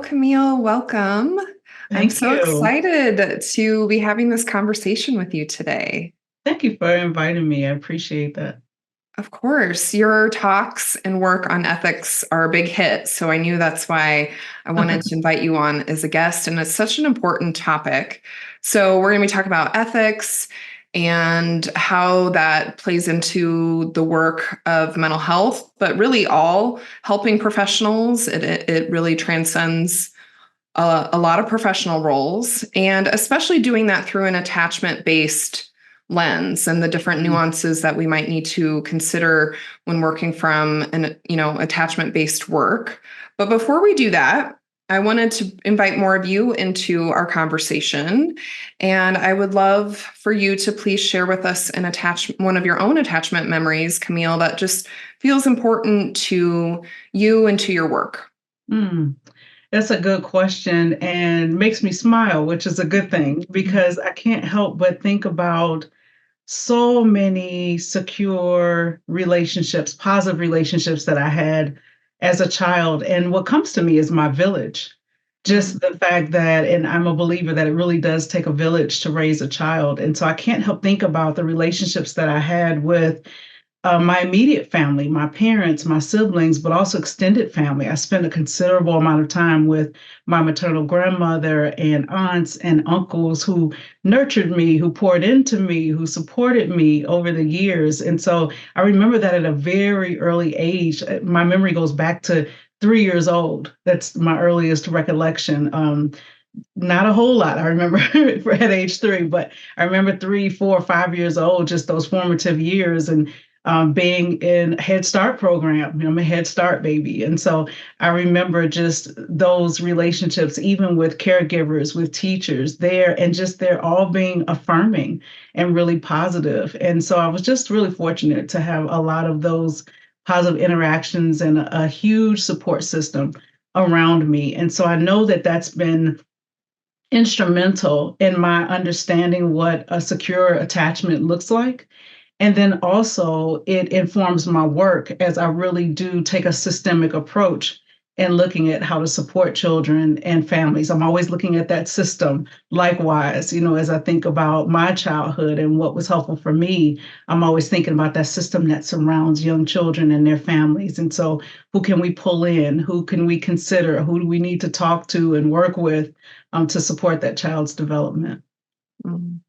Camille. Welcome. I'm Thank so you. excited to be having this conversation with you today. Thank you for inviting me. I appreciate that. Of course, your talks and work on ethics are a big hit. So I knew that's why I wanted to invite you on as a guest. And it's such an important topic. So we're going to be talking about ethics and how that plays into the work of mental health, but really all helping professionals. It really transcends a lot of professional roles, and especially doing that through an attachment based lens and the different Mhm. nuances that we might need to consider when working from an attachment based work. But before we do that, I wanted to invite more of you into our conversation, and I would love for you to please share with us one of your own attachment memories, Camille, that just feels important to you and to your work. Mm, that's a good question and makes me smile, which is a good thing because I can't help but think about so many secure relationships, positive relationships that I had as a child. And what comes to me is my village. Just the fact that, and I'm a believer that it really does take a village to raise a child. And so I can't help think about the relationships that I had with my immediate family, my parents, my siblings, but also extended family. I spent a considerable amount of time with my maternal grandmother and aunts and uncles who nurtured me, who poured into me, who supported me over the years. And so I remember that at a very early age. My memory goes back to 3 years old. That's my earliest recollection. Not a whole lot. I remember at age 3, but I remember 3, 4, 5 years old, just those formative years, and being in a Head Start program. I'm a Head Start baby. And so I remember just those relationships, even with caregivers, with teachers there, and just they're all being affirming and really positive. And so I was just really fortunate to have a lot of those positive interactions and a huge support system around me. And so I know that that's been instrumental in my understanding what a secure attachment looks like. And then also, it informs my work as I really do take a systemic approach in looking at how to support children and families. I'm always looking at that system. Likewise, as I think about my childhood and what was helpful for me, I'm always thinking about that system that surrounds young children and their families. And so, who can we pull in? Who can we consider? Who do we need to talk to and work with to support that child's development? Mhm.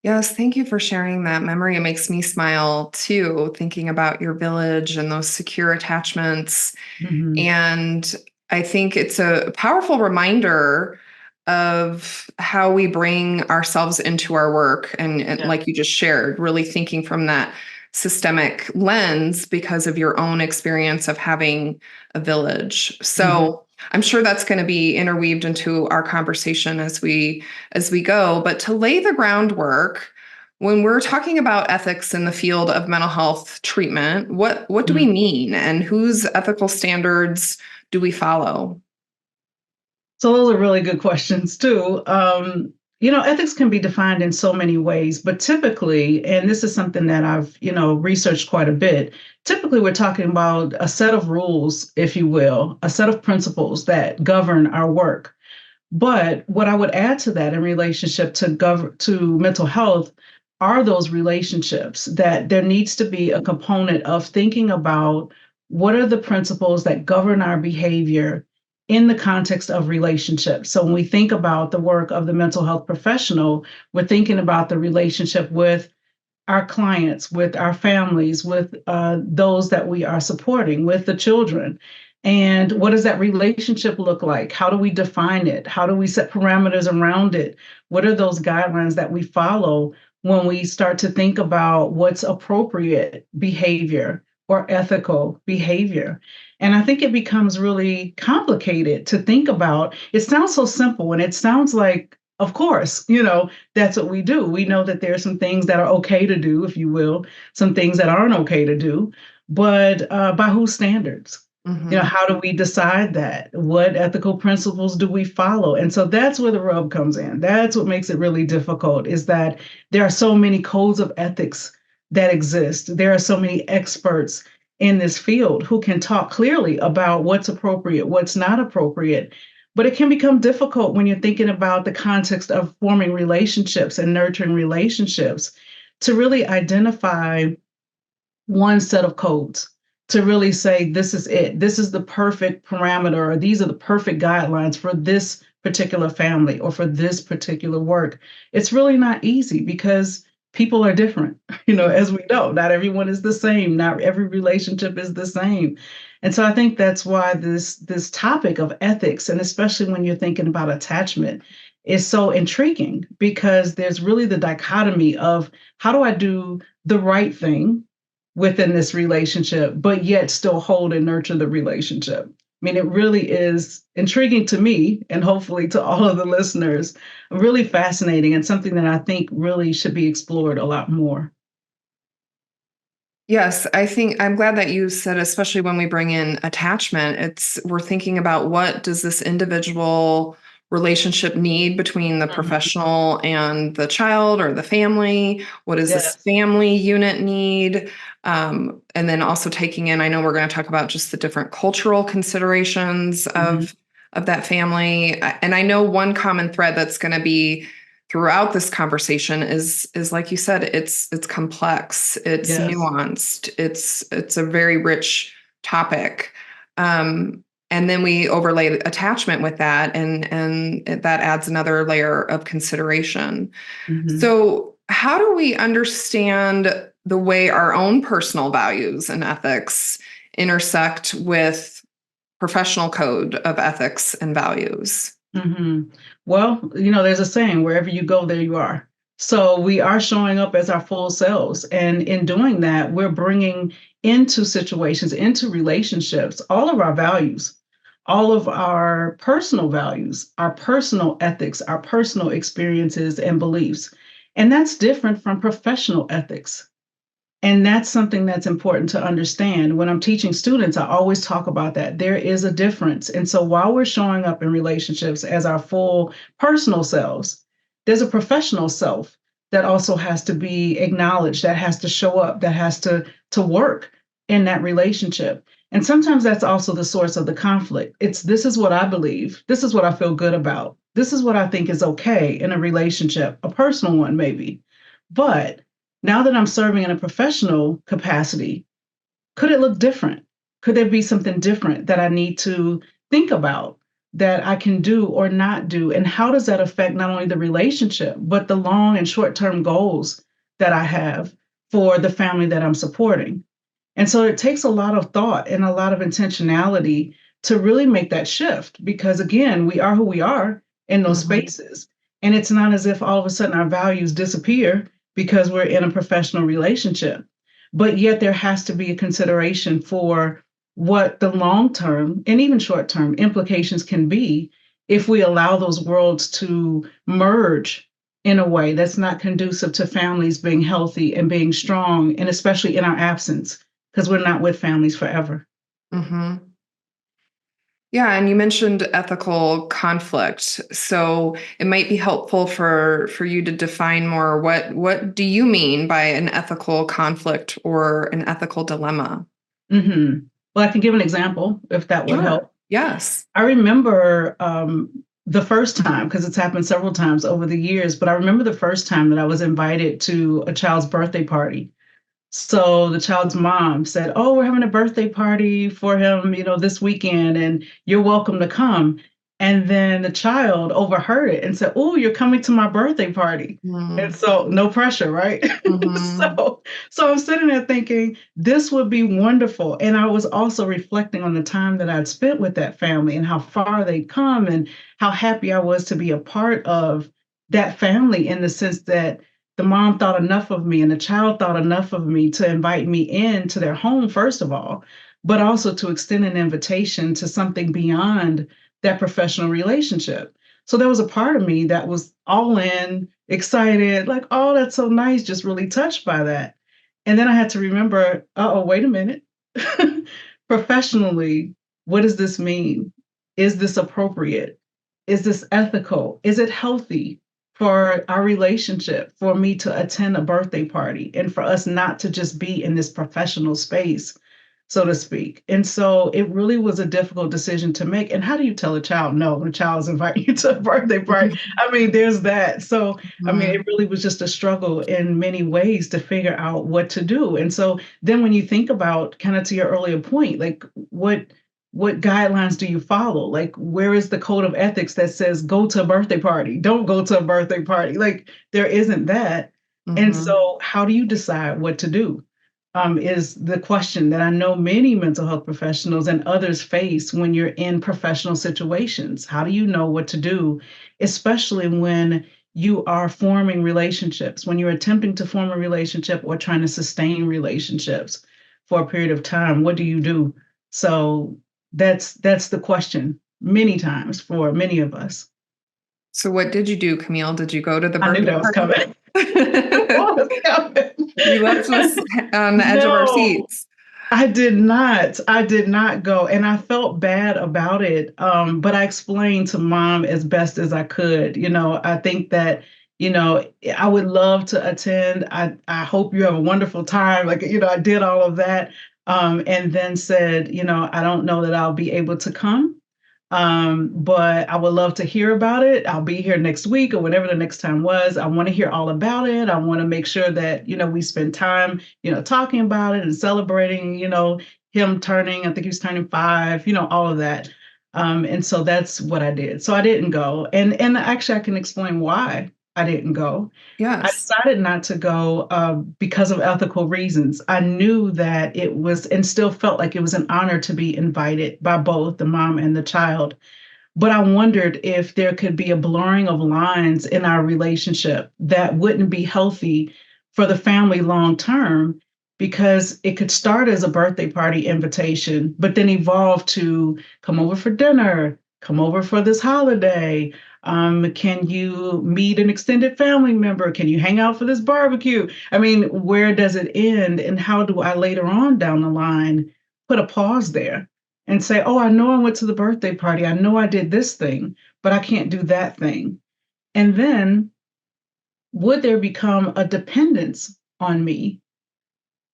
Yes, thank you for sharing that memory. It makes me smile too, thinking about your village and those secure attachments. Mhm. And I think it's a powerful reminder of how we bring ourselves into our work. And Yeah. like you just shared, really thinking from that systemic lens because of your own experience of having a village. Mhm. So I'm sure that's going to be interweaved into our conversation as we go. But to lay the groundwork, when we're talking about ethics in the field of mental health treatment, what do we Mhm. mean and whose ethical standards do we follow? So those are really good questions too. Ethics can be defined in so many ways, but typically, and this is something that I've, researched quite a bit. Typically, we're talking about a set of rules, if you will, a set of principles that govern our work. But what I would add to that in relationship to mental health are those relationships that there needs to be a component of thinking about what are the principles that govern our behavior in the context of relationships. So when we think about the work of the mental health professional, we're thinking about the relationship with our clients, with our families, with those that we are supporting, with the children. And what does that relationship look like? How do we define it? How do we set parameters around it? What are those guidelines that we follow when we start to think about what's appropriate behavior or ethical behavior? And I think it becomes really complicated to think about. It sounds so simple and it sounds like, of course, that's what we do. We know that there are some things that are okay to do, if you will, some things that aren't okay to do, but by whose standards? Mhm. How do we decide that? What ethical principles do we follow? And so that's where the rub comes in. That's what makes it really difficult is that there are so many codes of ethics that exist. There are so many experts in this field who can talk clearly about what's appropriate, what's not appropriate. But it can become difficult when you're thinking about the context of forming relationships and nurturing relationships to really identify one set of codes, to really say, this is it. This is the perfect parameter, or these are the perfect guidelines for this particular family or for this particular work. It's really not easy because people are different. As we know, not everyone is the same. Not every relationship is the same. And so I think that's why this topic of ethics, and especially when you're thinking about attachment, is so intriguing, because there's really the dichotomy of how do I do the right thing within this relationship, but yet still hold and nurture the relationship. I mean, it really is intriguing to me, and hopefully to all of the listeners, really fascinating, and something that I think really should be explored a lot more. Yes, I think I'm glad that you said, especially when we bring in attachment, we're thinking about what does this individual relationship need between the Mhm. professional and the child or the family? What does this Yes. family unit need? And then also taking in, I know we're going to talk about just the different cultural considerations Mhm. of that family. And I know one common thread that's going to be throughout this conversation is like you said, it's complex, it's Yes. nuanced, it's a very rich topic. And then we overlay attachment with that, and that adds another layer of consideration. Mhm. So how do we understand the way our own personal values and ethics intersect with professional code of ethics and values? Hmm. Well, there's a saying, wherever you go, there you are. So we are showing up as our full selves. And in doing that, we're bringing into situations, into relationships, all of our values, all of our personal values, our personal ethics, our personal experiences and beliefs. And that's different from professional ethics. And that's something that's important to understand. When I'm teaching students, I always talk about that. There is a difference. And so while we're showing up in relationships as our full personal selves, there's a professional self that also has to be acknowledged, that has to show up, that has to work in that relationship. And sometimes that's also the source of the conflict. It's, this is what I believe. This is what I feel good about. This is what I think is okay in a relationship, a personal one maybe. But now that I'm serving in a professional capacity, could it look different? Could there be something different that I need to think about, that I can do or not do? And how does that affect not only the relationship, but the long and short term goals that I have for the family that I'm supporting? And so it takes a lot of thought and a lot of intentionality to really make that shift, because again, we are who we are in those Mhm. spaces. And it's not as if all of a sudden our values disappear because we're in a professional relationship. But yet there has to be a consideration for what the long term and even short term implications can be if we allow those worlds to merge in a way that's not conducive to families being healthy and being strong, and especially in our absence, because we're not with families forever. Mhm. Yeah, and you mentioned ethical conflict. So it might be helpful for you to define more what do you mean by an ethical conflict or an ethical dilemma? Hmm. Well, I can give an example if that would Sure. help. Yes. I remember the first time, because it's happened several times over the years, but I remember the first time that I was invited to a child's birthday party. So the child's mom said, "Oh, we're having a birthday party for him, this weekend, and you're welcome to come." And then the child overheard it and said, "Oh, you're coming to my birthday party." And Mhm. so no pressure, right? Mhm. So I'm sitting there thinking this would be wonderful. And I was also reflecting on the time that I'd spent with that family and how far they'd come and how happy I was to be a part of that family, in the sense that the mom thought enough of me and the child thought enough of me to invite me into their home, first of all, but also to extend an invitation to something beyond that professional relationship. So there was a part of me that was all in, excited, like, oh, that's so nice, just really touched by that. And then I had to remember, oh, wait a minute. Professionally, what does this mean? Is this appropriate? Is this ethical? Is it healthy for our relationship for me to attend a birthday party and for us not to just be in this professional space? so to speak. And so it really was a difficult decision to make. And how do you tell a child no when a child is inviting you to a birthday party? I mean, there's that. So, I mean, it Mhm. really was just a struggle in many ways to figure out what to do. And so then when you think about kind of to your earlier point, like what guidelines do you follow? Like, where is the code of ethics that says go to a birthday party? Don't go to a birthday party. Like, there isn't that. And Mhm. so, how do you decide what to do? Is the question that I know many mental health professionals and others face when you're in professional situations. How do you know what to do, especially when you are forming relationships, when you're attempting to form a relationship or trying to sustain relationships for a period of time? What do you do? So that's the question many times for many of us. So what did you do, Camille? Did you go to the I knew birthday that was party? coming. Was coming. You left us on the edge of our No, seats. I did not. I did not go, and I felt bad about it. But I explained to mom as best as I could. I think that, I would love to attend. I hope you have a wonderful time. Like, I did all of that. And then said, I don't know that I'll be able to come. But I would love to hear about it. I'll be here next week or whenever the next time was. I want to hear all about it. I want to make sure that, we spend time, talking about it and celebrating, him turning, I think he was turning 5, all of that. And so that's what I did. So I didn't go. And actually I can explain why I didn't go. I Yes. decided not to go because of ethical reasons. I knew that it was and still felt like it was an honor to be invited by both the mom and the child. But I wondered if there could be a blurring of lines in our relationship that wouldn't be healthy for the family long term, because it could start as a birthday party invitation, but then evolve to come over for dinner, come over for this holiday. Can you meet an extended family member? Can you hang out for this barbecue? I mean, where does it end? And how do I later on down the line put a pause there and say, oh, I know I went to the birthday party. I know I did this thing, but I can't do that thing. And then would there become a dependence on me,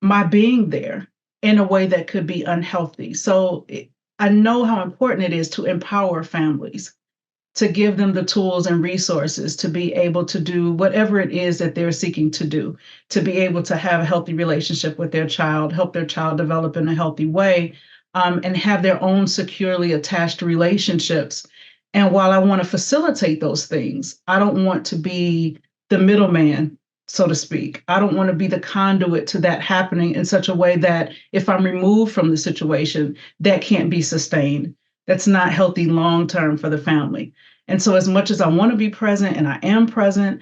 my being there, in a way that could be unhealthy? So I know how important it is to empower families, to give them the tools and resources to be able to do whatever it is that they're seeking to do, to be able to have a healthy relationship with their child, help their child develop in a healthy way, and have their own securely attached relationships. And while I want to facilitate those things, I don't want to be the middleman, so to speak. I don't want to be the conduit to that happening in such a way that if I'm removed from the situation, that can't be sustained. That's not healthy long term for the family. And so, as much as I want to be present and I am present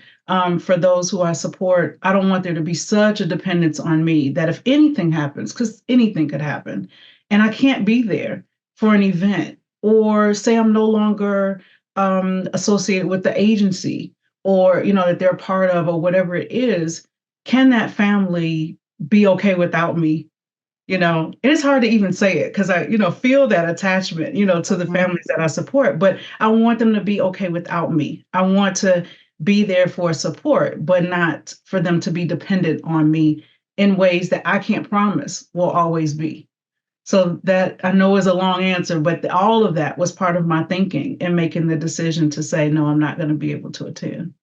for those who I support, I don't want there to be such a dependence on me that if anything happens, because anything could happen, and I can't be there for an event, or say I'm no longer associated with the agency, or that they're part of, or whatever it is, can that family be okay without me? And it's hard to even say it because I, feel that attachment, to the Mhm. families that I support, but I want them to be okay without me. I want to be there for support, but not for them to be dependent on me in ways that I can't promise will always be. So that I know is a long answer, but all of that was part of my thinking in making the decision to say, no, I'm not going to be able to attend.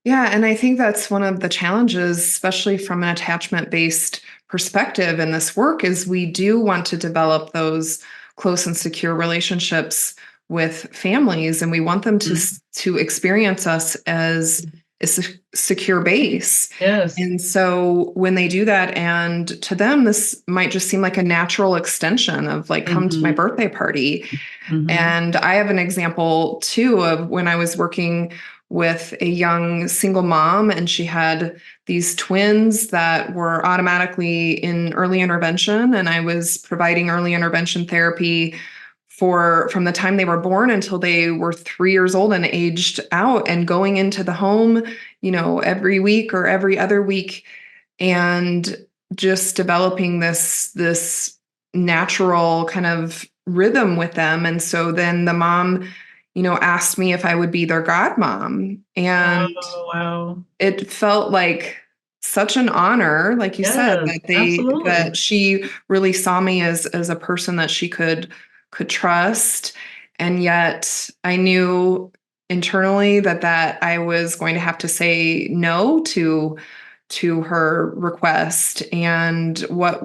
Yeah, and I think that's one of the challenges, especially from an attachment based perspective in this work, is we do want to develop those close and secure relationships with families, and we want them to Mhm. to experience us as a secure base. Yes. And so when they do that, and to them, this might just seem like a natural extension of like, come to my Hmm. birthday party. Hmm. And I have an example too of when I was working with a young single mom, and she had these twins that were automatically in early intervention. And I was providing early intervention therapy for from the time they were born until they were 3 years old and aged out, and going into the home, every week or every other week, and just developing this natural kind of rhythm with them. And so then the mom, asked me if I would be their godmom. And Oh, wow. it felt like such an honor, like you said, Yes, that absolutely. she really saw me as a person that she could trust. And yet I knew internally that I was going to have to say no to her request. And what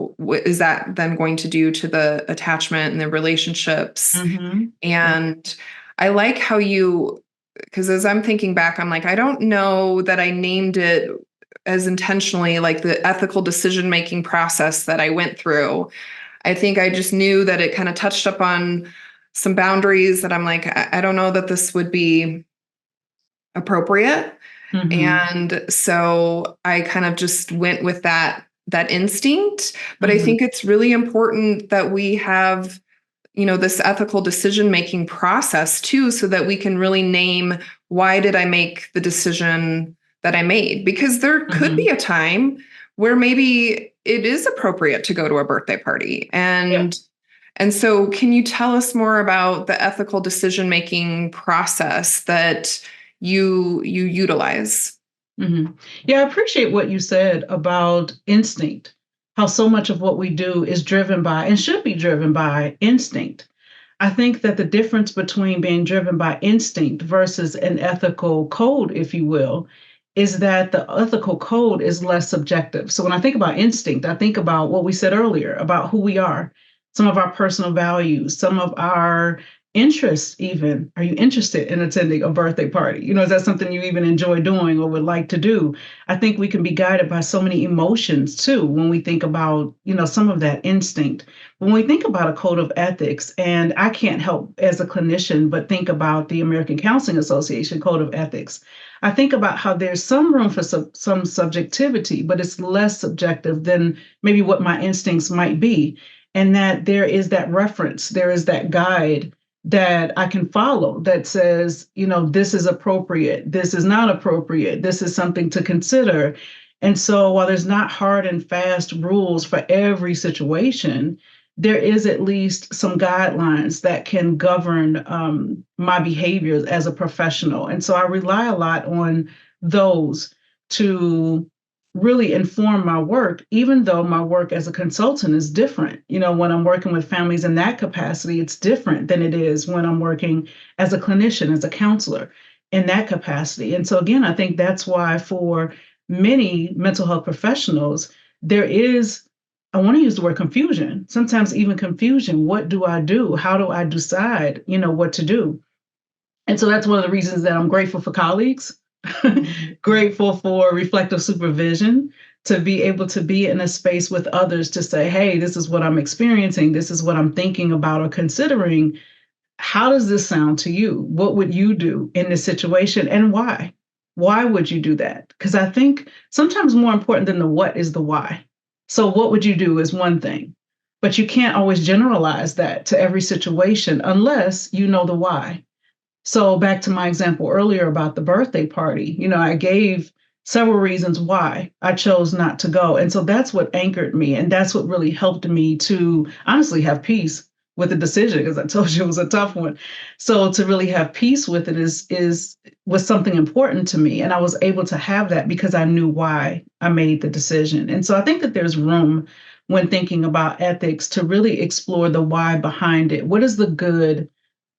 is that then going to do to the attachment and the relationships? Hmm. Yeah. And I like how you, because as I'm thinking back, I'm like, I don't know that I named it as intentionally like the ethical decision making process that I went through. I think I just knew that it kind of touched up on some boundaries that I'm like, I don't know that this would be appropriate. Hmm. And so I kind of just went with that instinct. But I Hmm. think it's really important that we have, this ethical decision making process too, so that we can really name, why did I make the decision that I made? Because there could be Hmm. a time where maybe it is appropriate to go to a birthday party. Yeah. And so can you tell us more about the ethical decision making process that you utilize? Hmm. Yeah, I appreciate what you said about instinct, how so much of what we do is driven by and should be driven by instinct. I think that the difference between being driven by instinct versus an ethical code, if you will, is that the ethical code is less subjective. So when I think about instinct, I think about what we said earlier about who we are, some of our personal values, some of our interests, even. Are you interested in attending a birthday party? Is that something you even enjoy doing or would like to do? I think we can be guided by so many emotions too when we think about, some of that instinct. When we think about a code of ethics, and I can't help as a clinician but think about the American Counseling Association Code of Ethics, I think about how there's some room for some subjectivity, but it's less subjective than maybe what my instincts might be. And that there is that reference, there is that guide that I can follow that says, this is appropriate, this is not appropriate, this is something to consider. And so while there's not hard and fast rules for every situation, there is at least some guidelines that can govern my behaviors as a professional. And so I rely a lot on those to really inform my work, even though my work as a consultant is different. When I'm working with families in that capacity, it's different than it is when I'm working as a clinician, as a counselor in that capacity. And so, again, I think that's why for many mental health professionals, there is, I want to use the word confusion, sometimes even confusion. What do I do? How do I decide, what to do? And so that's one of the reasons that I'm grateful for colleagues, Mhm. grateful for reflective supervision, to be able to be in a space with others to say, hey, this is what I'm experiencing. This is what I'm thinking about or considering. How does this sound to you? What would you do in this situation and why? Why would you do that? Because I think sometimes more important than the what is the why. So, what would you do is one thing, but you can't always generalize that to every situation unless you know the why. So back to my example earlier about the birthday party, I gave several reasons why I chose not to go. And so that's what anchored me. And that's what really helped me to honestly have peace with the decision, because I told you it was a tough one. So to really have peace with it is was something important to me. And I was able to have that because I knew why I made the decision. And so I think that there's room when thinking about ethics to really explore the why behind it. What is the good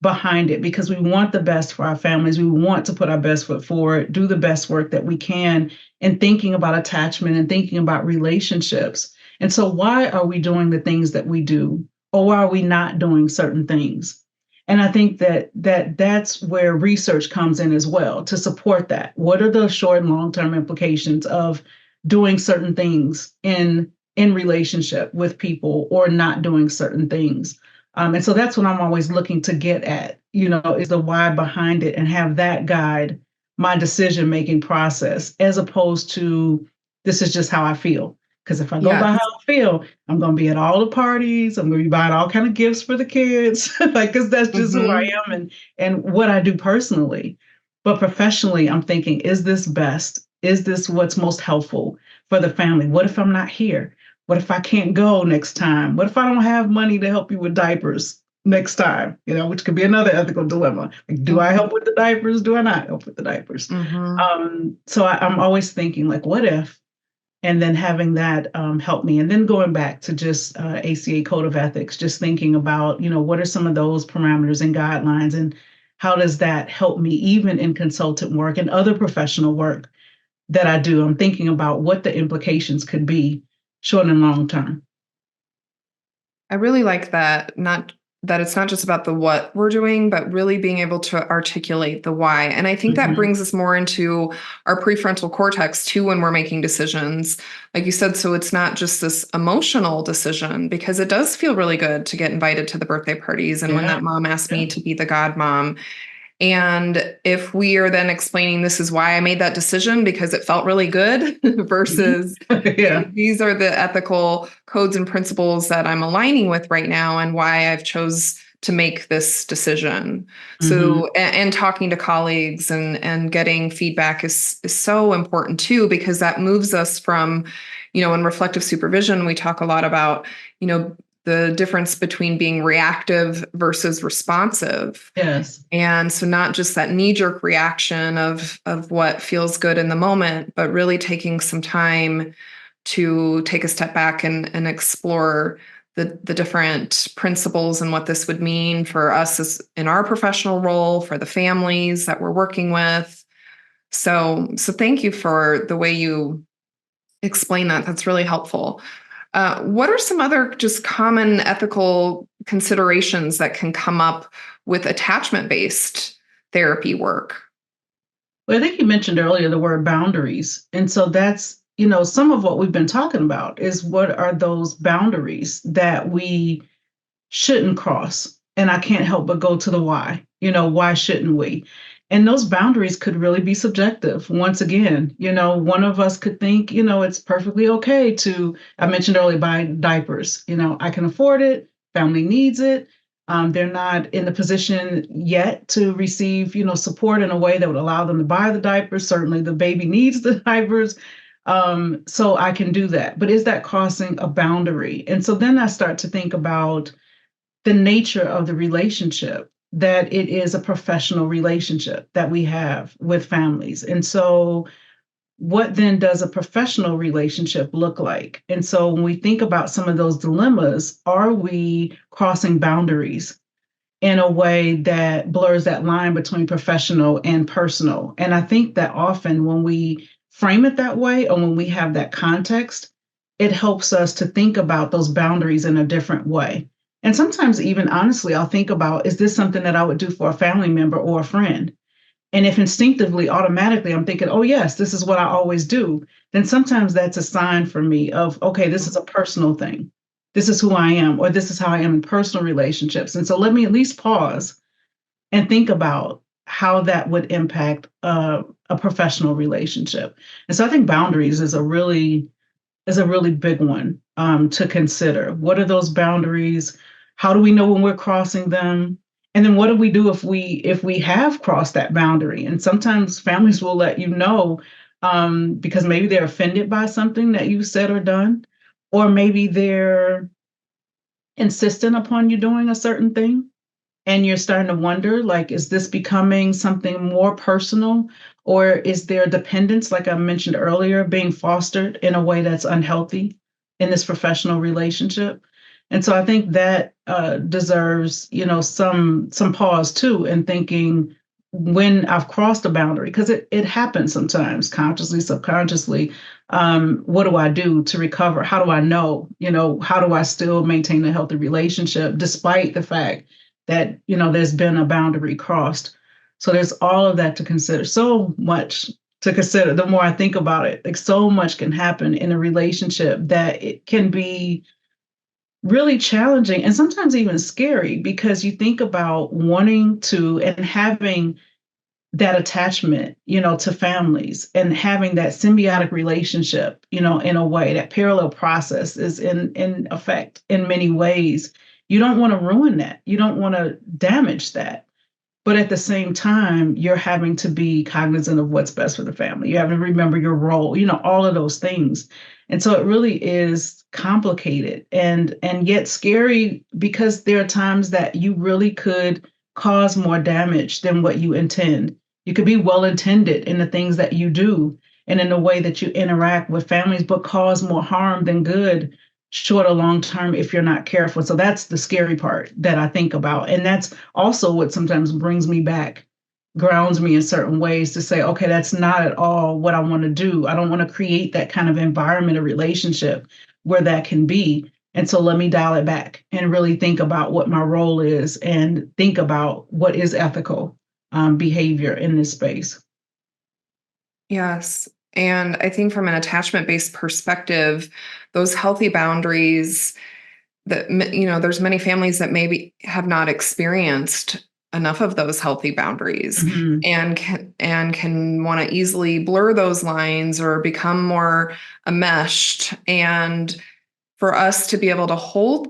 behind it, because we want the best for our families. We want to put our best foot forward, do the best work that we can in thinking about attachment and thinking about relationships. And so why are we doing the things that we do? Or why are we not doing certain things? And I think that's where research comes in as well to support that. What are the short and long-term implications of doing certain things in relationship with people or not doing certain things? And so that's what I'm always looking to get at, is the why behind it and have that guide my decision making process as opposed to this is just how I feel. Because if I go Yeah. by how I feel, I'm going to be at all the parties. I'm going to be buying all kind of gifts for the kids, like because that's just who I Hmm. am and what I do personally. But professionally, I'm thinking, is this best? Is this what's most helpful for the family? What if I'm not here? What if I can't go next time? What if I don't have money to help you with diapers next time? Which could be another ethical dilemma. Like, do I help with the diapers? Do I not help with the diapers? Hmm. So I'm always thinking, like, what if? and then having that help me. And then going back to just ACA Code of Ethics, just thinking about, what are some of those parameters and guidelines, and how does that help me even in consultant work and other professional work that I do? I'm thinking about what the implications could be short and long term. I really like that. Not that it's not just about the what we're doing, but really being able to articulate the why. And I think that Mhm. brings us more into our prefrontal cortex too when we're making decisions. Like you said, so it's not just this emotional decision, because it does feel really good to get invited to the birthday parties. And when Yeah. that mom asked Yeah. me to be the godmom, and if we are then explaining this is why I made that decision because it felt really good Mhm. versus Yeah. these are the ethical codes and principles that I'm aligning with right now and why I've chose to make this decision. Mhm. So and talking to colleagues and getting feedback is so important too, because that moves us from, in reflective supervision, we talk a lot about, the difference between being reactive versus responsive. Yes. And so not just that knee-jerk reaction of what feels good in the moment, but really taking some time to take a step back and explore the different principles and what this would mean for us as in our professional role, for the families that we're working with. So thank you for the way you explain that. That's really helpful. What are some other just common ethical considerations that can come up with attachment based therapy work? Well, I think you mentioned earlier the word boundaries. And so that's, some of what we've been talking about is what are those boundaries that we shouldn't cross. And I can't help but go to the why. Why shouldn't we? And those boundaries could really be subjective. Once again, one of us could think, it's perfectly okay to, I mentioned earlier, buy diapers. I can afford it, family needs it. They're not in the position yet to receive, support in a way that would allow them to buy the diapers. Certainly the baby needs the diapers. So I can do that. But is that crossing a boundary? And so then I start to think about the nature of the relationship, that it is a professional relationship that we have with families. And so, what then does a professional relationship look like? And so, when we think about some of those dilemmas, are we crossing boundaries in a way that blurs that line between professional and personal? And I think that often when we frame it that way, or when we have that context, it helps us to think about those boundaries in a different way. And sometimes, even honestly, I'll think about, is this something that I would do for a family member or a friend? And if instinctively, automatically, I'm thinking, oh, yes, this is what I always do, then sometimes that's a sign for me of, okay, this is a personal thing. This is who I am, or this is how I am in personal relationships. And so let me at least pause and think about how that would impact a professional relationship. And so I think boundaries is a really big one to consider. What are those boundaries? How do we know when we're crossing them? And then what do we do if we have crossed that boundary? And sometimes families will let you know because maybe they're offended by something that you said or done, or maybe they're insistent upon you doing a certain thing, and you're starting to wonder, like, is this becoming something more personal, or is there dependence, like I mentioned earlier, being fostered in a way that's unhealthy in this professional relationship? And so I think that deserves, some pause too, and thinking when I've crossed a boundary, because it happens sometimes, consciously, subconsciously. What do I do to recover? How do I know? How do I still maintain a healthy relationship despite the fact that there's been a boundary crossed? So there's all of that to consider. So much to consider. The more I think about it, like, so much can happen in a relationship that it can be really challenging and sometimes even scary, because you think about wanting to and having that attachment, to families, and having that symbiotic relationship, in a way, that parallel process is in effect in many ways. You don't want to ruin that. You don't want to damage that. But at the same time, you're having to be cognizant of what's best for the family. You have to remember your role, all of those things. And so it really is complicated and yet scary, because there are times that you really could cause more damage than what you intend. You could be well intended in the things that you do, and in the way that you interact with families, but cause more harm than good, short or long term, if you're not careful. So that's the scary part that I think about. And that's also what sometimes brings me back, grounds me in certain ways to say, okay, that's not at all what I want to do. I don't want to create that kind of environment or relationship where that can be. And so let me dial it back and really think about what my role is and think about what is ethical behavior in this space. Yes. And I think from an attachment-based perspective, those healthy boundaries that, there's many families that maybe have not experienced enough of those healthy boundaries Mhm. and can want to easily blur those lines or become more enmeshed. And for us to be able to hold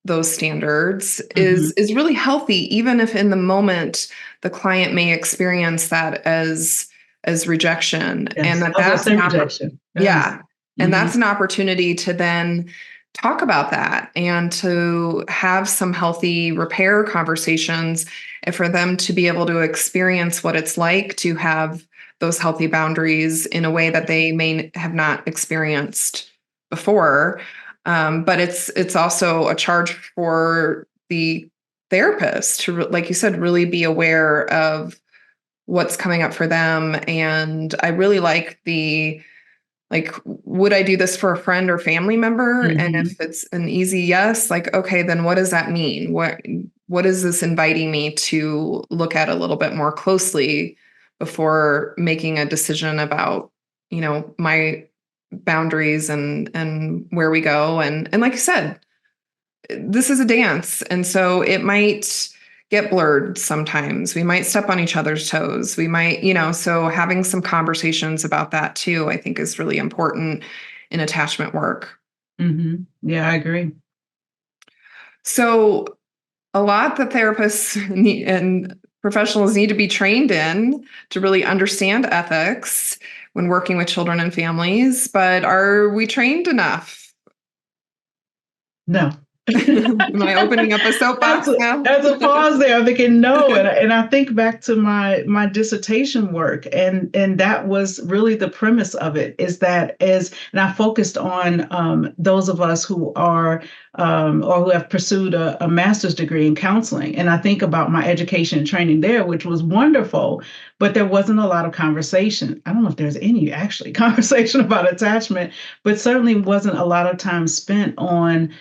those standards Mhm. is really healthy, even if in the moment the client may experience that as rejection, and Yes, I was gonna that's say an rejection. Yes. yeah, and Mhm. that's an opportunity to then talk about that and to have some healthy repair conversations, and for them to be able to experience what it's like to have those healthy boundaries in a way that they may have not experienced before. But it's also a charge for the therapist to, like you said, really be aware of what's coming up for them. And I really like, would I do this for a friend or family member? And if Mhm. it's an easy yes, like, okay, then what does that mean? What is this inviting me to look at a little bit more closely before making a decision about, my boundaries and where we go? And like you said, this is a dance. And so it might get blurred sometimes. We might step on each other's toes. We might, so having some conversations about that too, I think is really important in attachment work. Mhm. Yeah, I agree. So a lot that therapists need and professionals need to be trained in to really understand ethics when working with children and families, but are we trained enough? No. Am I opening up a As soapbox a, now? as a pause there, I'm thinking no, and I think back to my dissertation work, and that was really the premise of it. Is that and I focused on those of us who are or who have pursued a master's degree in counseling, and I think about my education and training there, which was wonderful, but there wasn't a lot of conversation. I don't know if there's any actually conversation about attachment, but certainly wasn't a lot of time spent on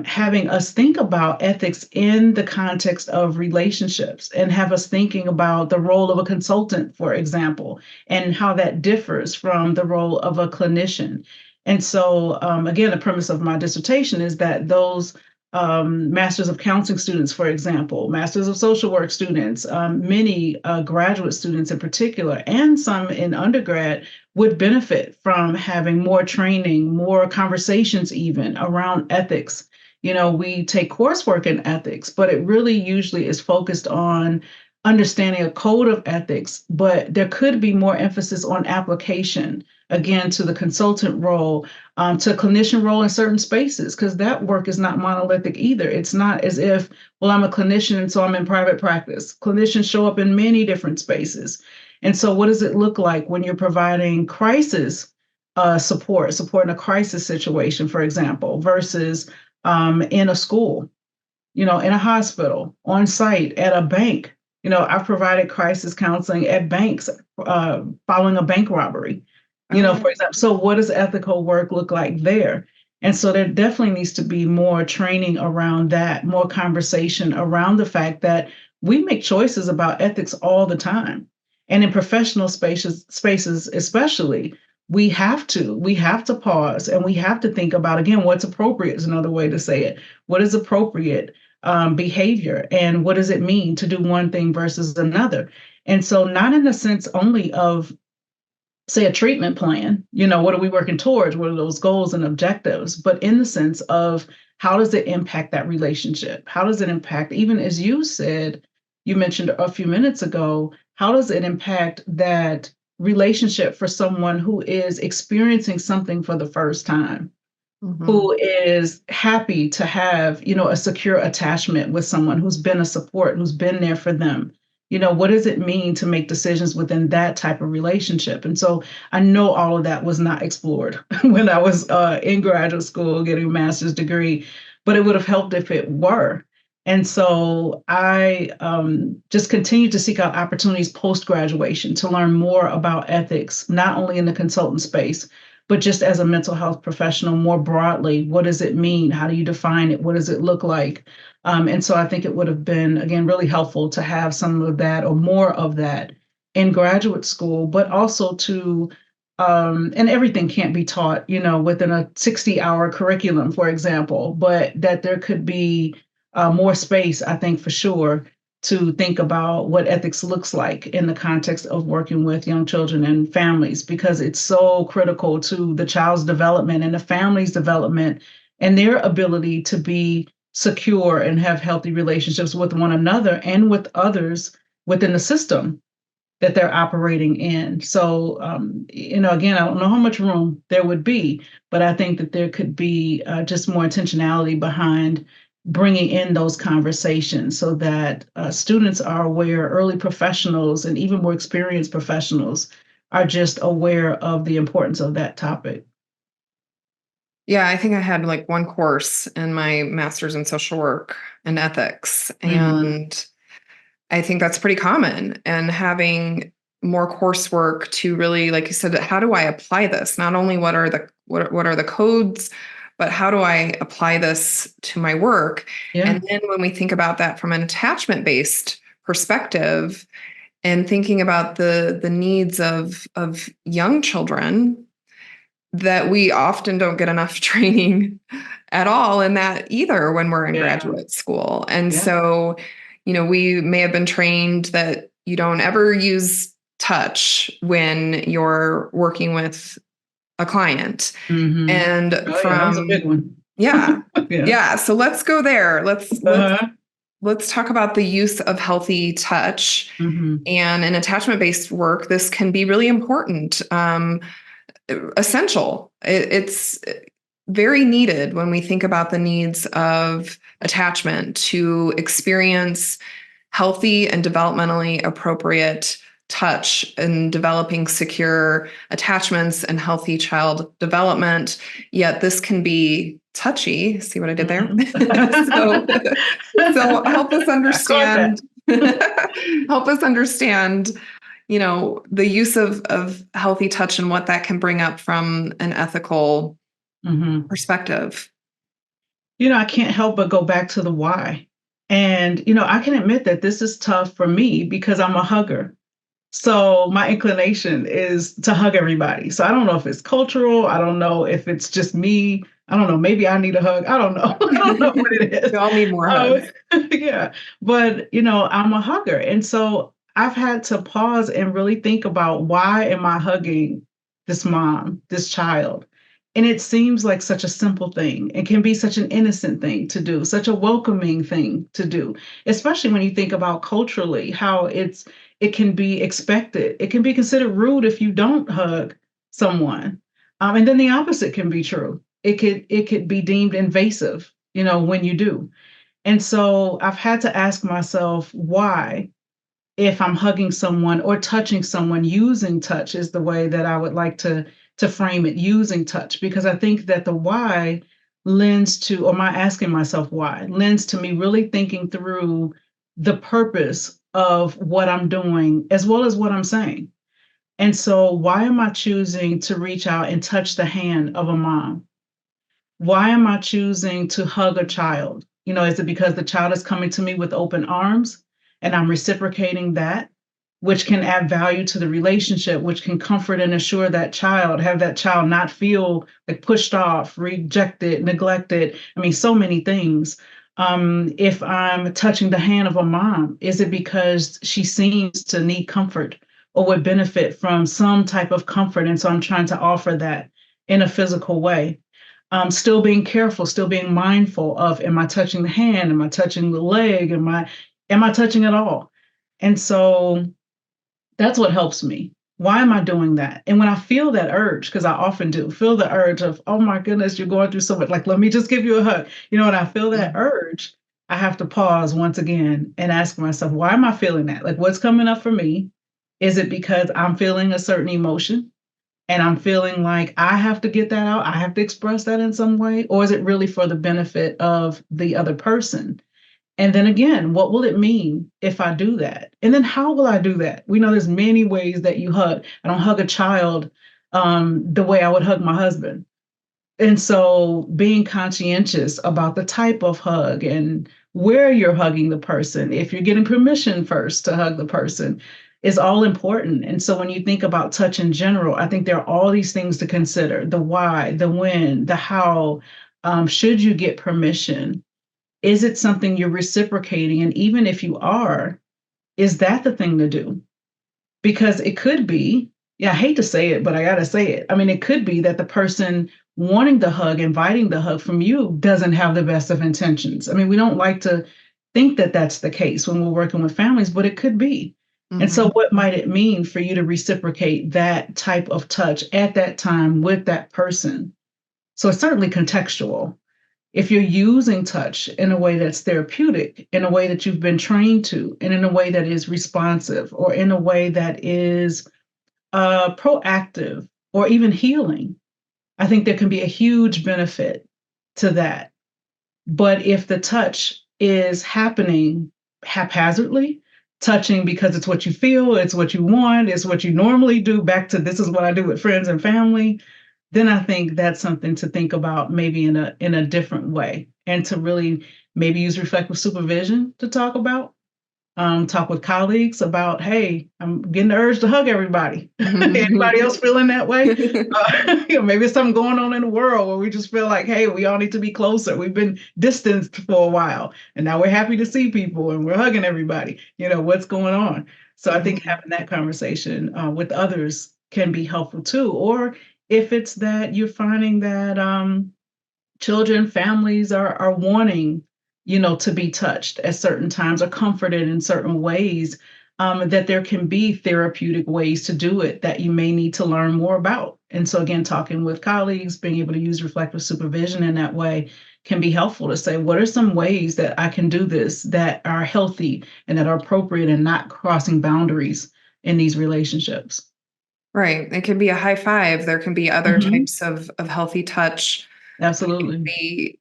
having us think about ethics in the context of relationships and have us thinking about the role of a consultant, for example, and how that differs from the role of a clinician. And so, again, the premise of my dissertation is that those masters of counseling students, for example, masters of social work students, many graduate students in particular, and some in undergrad would benefit from having more training, more conversations, even around ethics. We take coursework in ethics, but it really usually is focused on understanding a code of ethics, but there could be more emphasis on application, again, to the consultant role, to clinician role in certain spaces, because that work is not monolithic either. It's not as if, well, I'm a clinician and so I'm in private practice. Clinicians show up in many different spaces. And so, what does it look like when you're providing crisis support in a crisis situation, for example, versus in a school, in a hospital, on site, at a bank? I've provided crisis counseling at banks following a bank robbery, Oh, for example. So, what does ethical work look like there? And so, there definitely needs to be more training around that, more conversation around the fact that we make choices about ethics all the time. And in professional spaces especially, we have to pause and we have to think about, again, what's appropriate is another way to say it. What is appropriate behavior, and what does it mean to do one thing versus another? And so, not in the sense only of, say, a treatment plan, what are we working towards? What are those goals and objectives? But in the sense of, how does it impact that relationship? How does it impact, even as you said, you mentioned a few minutes ago, how does it impact that relationship for someone who is experiencing something for the first time? mhm. Who is happy to have, a secure attachment with someone who's been a support, who's been there for them. What does it mean to make decisions within that type of relationship? And so I know all of that was not explored when I was in graduate school getting a master's degree, but it would have helped if it were. And so I just continue to seek out opportunities post graduation to learn more about ethics, not only in the consultant space, but just as a mental health professional more broadly. What does it mean? How do you define it? What does it look like? And so I think it would have been, again, really helpful to have some of that or more of that in graduate school, but also to, and everything can't be taught, within a 60-hour curriculum, for example, but that there could be more space, I think, for sure, to think about what ethics looks like in the context of working with young children and families, because it's so critical to the child's development and the family's development and their ability to be secure and have healthy relationships with one another and with others within the system that they're operating in. So, again, I don't know how much room there would be, but I think that there could be just more intentionality behind bringing in those conversations so that students are aware, early professionals and even more experienced professionals are just aware of the importance of that topic. Yeah, I think I had like one course in my master's in social work and ethics. Mm-hmm. And I think that's pretty common. And having more coursework to really, like you said, how do I apply this? Not only what are the codes, but how do I apply this to my work? Yeah. And then when we think about that from an attachment-based perspective and thinking about the needs of young children, that we often don't get enough training at all in that either when we're in Yeah. graduate school. And Yeah. so, we may have been trained that you don't ever use touch when you're working with a client. Mm-hmm. And Oh, yeah, that was a big from one. yeah. Yeah. Yeah, so let's go there. Uh-huh. Let's talk about the use of healthy touch. Mm-hmm. And in attachment-based work, this can be really important. Essential. It's very needed when we think about the needs of attachment to experience healthy and developmentally appropriate touch and developing secure attachments and healthy child development. Yet this can be touchy. See what I did there? so, so help us I caught that. understand. Help us understand the use of healthy touch and what that can bring up from an ethical Mm-hmm. perspective. I can't help but go back to the why. And, I can admit that this is tough for me because I'm a hugger. So my inclination is to hug everybody. So I don't know if it's cultural. I don't know if it's just me. I don't know. Maybe I need a hug. I don't know. I don't know what it is. We all need more Um, hugs. yeah. But, I'm a hugger. And so I've had to pause and really think about, why am I hugging this mom, this child? And it seems like such a simple thing. It can be such an innocent thing to do, such a welcoming thing to do, especially when you think about culturally how it can be expected. It can be considered rude if you don't hug someone. And then the opposite can be true. It could be deemed invasive, when you do. And so I've had to ask myself why, if I'm hugging someone or touching someone, using touch is the way that I would like to frame it, using touch, because I think that the why lends to, or my asking myself why lends to me really thinking through the purpose of what I'm doing as well as what I'm saying. And so why am I choosing to reach out and touch the hand of a mom? Why am I choosing to hug a child? Is it because the child is coming to me with open arms and I'm reciprocating that, which can add value to the relationship, which can comfort and assure that child, have that child not feel like pushed off, rejected, neglected? I mean, so many things. If I'm touching the hand of a mom, is it because she seems to need comfort or would benefit from some type of comfort? And so I'm trying to offer that in a physical way. Still being careful, still being mindful of, am I touching the hand? Am I touching the leg? Am I touching it all? And so that's what helps me. Why am I doing that? And when I feel that urge, because I often do feel the urge of, oh my goodness, you're going through so much, like, let me just give you a hug. When I feel that urge, I have to pause once again and ask myself, why am I feeling that? Like, what's coming up for me? Is it because I'm feeling a certain emotion and I'm feeling like I have to get that out? I have to express that in some way? Or is it really for the benefit of the other person? And then again, what will it mean if I do that? And then how will I do that? We know there's many ways that you hug. I don't hug a child the way I would hug my husband. And so being conscientious about the type of hug and where you're hugging the person, if you're getting permission first to hug the person, is all important. And so when you think about touch in general, I think there are all these things to consider: the why, the when, the how. Should you get permission? Is it something you're reciprocating? And even if you are, is that the thing to do? Because it could be, yeah, I hate to say it, but I got to say it. I mean, it could be that the person wanting the hug, inviting the hug from you, doesn't have the best of intentions. I mean, we don't like to think that that's the case when we're working with families, but it could be. And so, Mhm. what might it mean for you to reciprocate that type of touch at that time with that person? So, it's certainly contextual. If you're using touch in a way that's therapeutic, in a way that you've been trained to, and in a way that is responsive, or in a way that is proactive or even healing, I think there can be a huge benefit to that. But if the touch is happening haphazardly, touching because it's what you feel, it's what you want, it's what you normally do, back to this is what I do with friends and family, then I think that's something to think about maybe in a different way, and to really maybe use reflective supervision to talk with colleagues about, hey, I'm getting the urge to hug everybody. Anybody else feeling that way? Maybe it's something going on in the world where we just feel like, hey, we all need to be closer. We've been distanced for a while, and now we're happy to see people and we're hugging everybody. What's going on? So I think Mhm. having that conversation with others can be helpful too. Or if it's that you're finding that children, families are wanting, to be touched at certain times or comforted in certain ways, that there can be therapeutic ways to do it that you may need to learn more about. And so, again, talking with colleagues, being able to use reflective supervision in that way can be helpful to say, what are some ways that I can do this that are healthy and that are appropriate and not crossing boundaries in these relationships? Right. It can be a high five. There can be other Hmm. types of healthy touch that can Absolutely. be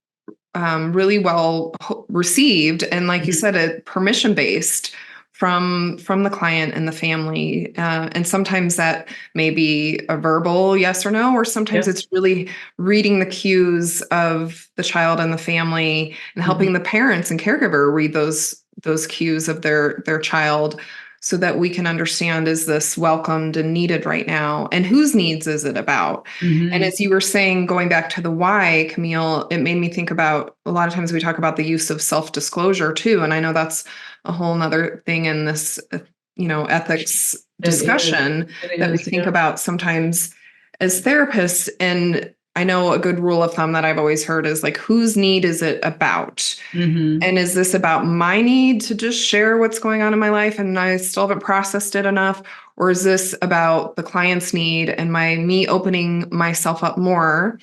really well received, and like you Mhm. said, it permission based from the client and the family. And sometimes that may be a verbal yes or no, or sometimes Yep. it's really reading the cues of the child and the family, and Hmm. helping the parents and caregiver read those cues of their child, so that we can understand, is this welcomed and needed right now, and whose needs is it about. And Hmm. as you were saying, going back to the why, Camille, it made me think about, a lot of times we talk about the use of self-disclosure too. And I know that's a whole nother thing in this, ethics It is. discussion It that we is. think Yeah. about sometimes as therapists. And I know a good rule of thumb that I've always heard is like, whose need is it about? Hmm. And is this about my need to just share what's going on in my life and I still haven't processed it enough? Or is this about the client's need and me opening myself up more?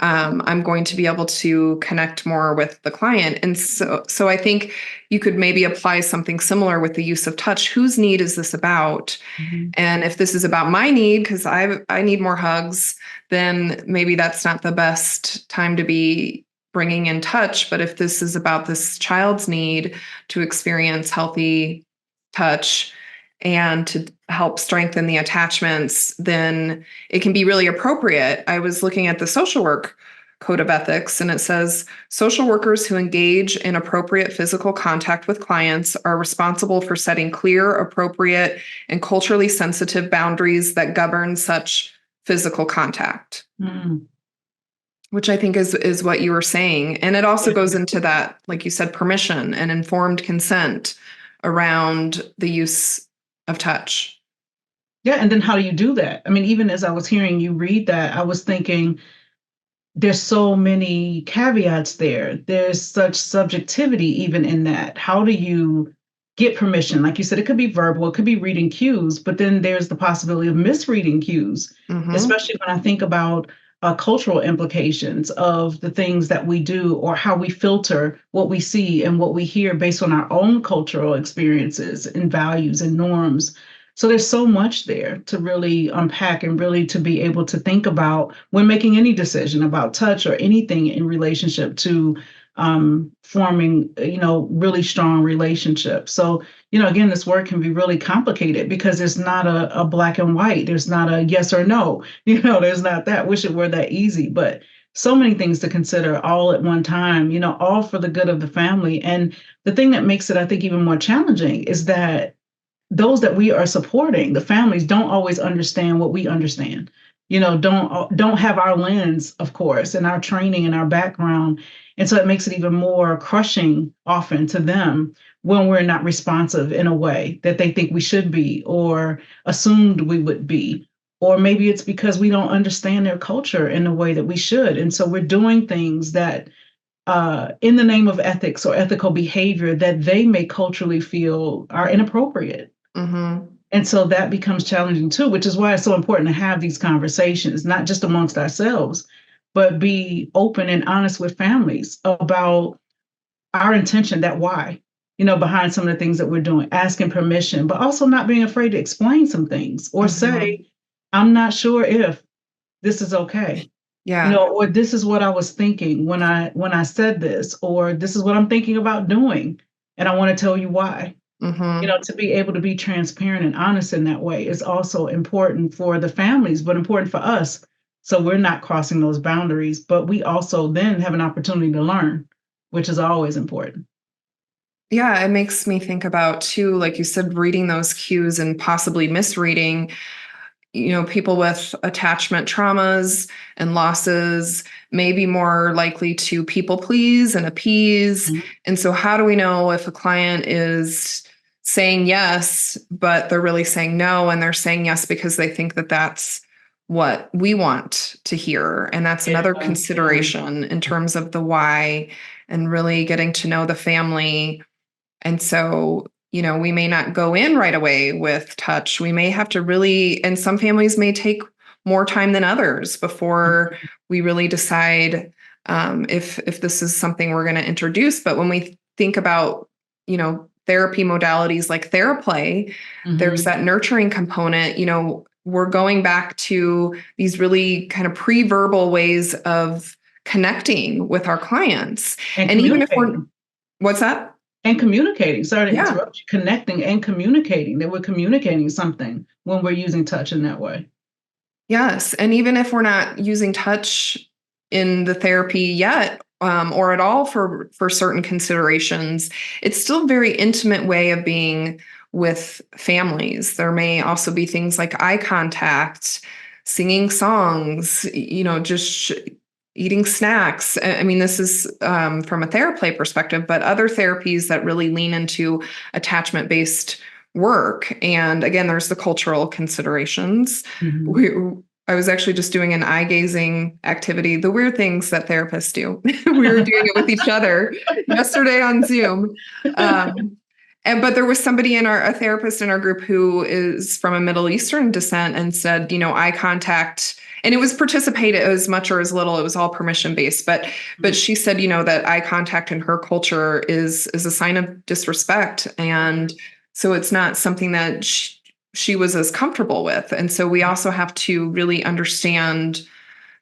I'm going to be able to connect more with the client. And so I think you could maybe apply something similar with the use of touch. Whose need is this about? Hmm. And if this is about my need, because I need more hugs, then maybe that's not the best time to be bringing in touch. But if this is about this child's need to experience healthy touch and to help strengthen the attachments, then it can be really appropriate. I was looking at the social work code of ethics, and it says social workers who engage in appropriate physical contact with clients are responsible for setting clear, appropriate, and culturally sensitive boundaries that govern such physical contact, Mm. which I think is what you were saying. And it also Yeah. goes into that, like you said, permission and informed consent around the use of touch. Yeah. And then how do you do that? I mean, even as I was hearing you read that, I was thinking there's so many caveats there. There's such subjectivity even in that. How do you get permission? Like you said, it could be verbal, it could be reading cues, but then there's the possibility of misreading cues, Hmm. especially when I think about. cultural implications of the things that we do, or how we filter what we see and what we hear based on our own cultural experiences and values and norms. So there's so much there to really unpack and really to be able to think about when making any decision about touch or anything in relationship to forming, really strong relationships. So, again, this work can be really complicated because there's not a black and white. There's not a yes or no. There's not that. Wish it were that easy, but so many things to consider all at one time, all for the good of the family. And the thing that makes it, I think, even more challenging is that those that we are supporting, the families, don't always understand what we understand. Don't have our lens, of course, and our training and our background. And so it makes it even more crushing often to them when we're not responsive in a way that they think we should be or assumed we would be. Or maybe it's because we don't understand their culture in the way that we should. And so we're doing things that in the name of ethics or ethical behavior that they may culturally feel are inappropriate. Mm-hmm. And so that becomes challenging too, which is why it's so important to have these conversations, not just amongst ourselves, but be open and honest with families about our intention, that why, behind some of the things that we're doing, asking permission, but also not being afraid to explain some things or say, I'm not sure if this is okay. Yeah. Or this is what I was thinking when I said this, or this is what I'm thinking about doing, and I want to tell you why. To be able to be transparent and honest in that way is also important for the families, but important for us. So we're not crossing those boundaries, but we also then have an opportunity to learn, which is always important. Yeah, it makes me think about too, like you said, reading those cues and possibly misreading. People with attachment traumas and losses may be more likely to people please and appease. Mm-hmm. And so, how do we know if a client is saying yes, but they're really saying no, and they're saying yes because they think that that's what we want to hear? And that's Yeah, another consideration in terms of the why and really getting to know the family. And so, we may not go in right away with touch. We may have to really, and some families may take more time than others before we really decide if this is something we're going to introduce. But when we think about, therapy modalities like theraplay, there's that nurturing component. We're going back to these really kind of pre-verbal ways of connecting with our clients. And even if what's that? And communicating, sorry to Yeah. interrupt you, connecting and communicating, that we're communicating something when we're using touch in that way. Yes. And even if we're not using touch in the therapy yet, or at all for certain considerations, it's still a very intimate way of being with families. There may also be things like eye contact, singing songs, just eating snacks. I mean, this is from a therapy perspective, but other therapies that really lean into attachment-based work. And again, there's the cultural considerations. I was actually just doing an eye gazing activity, the weird things that therapists do. We were doing it with each other yesterday on Zoom. But there was somebody a therapist in our group who is from a Middle Eastern descent and said, eye contact, and it was participated as much or as little, it was all permission based. But she said, that eye contact in her culture is a sign of disrespect. And so it's not something that she was as comfortable with. And so we also have to really understand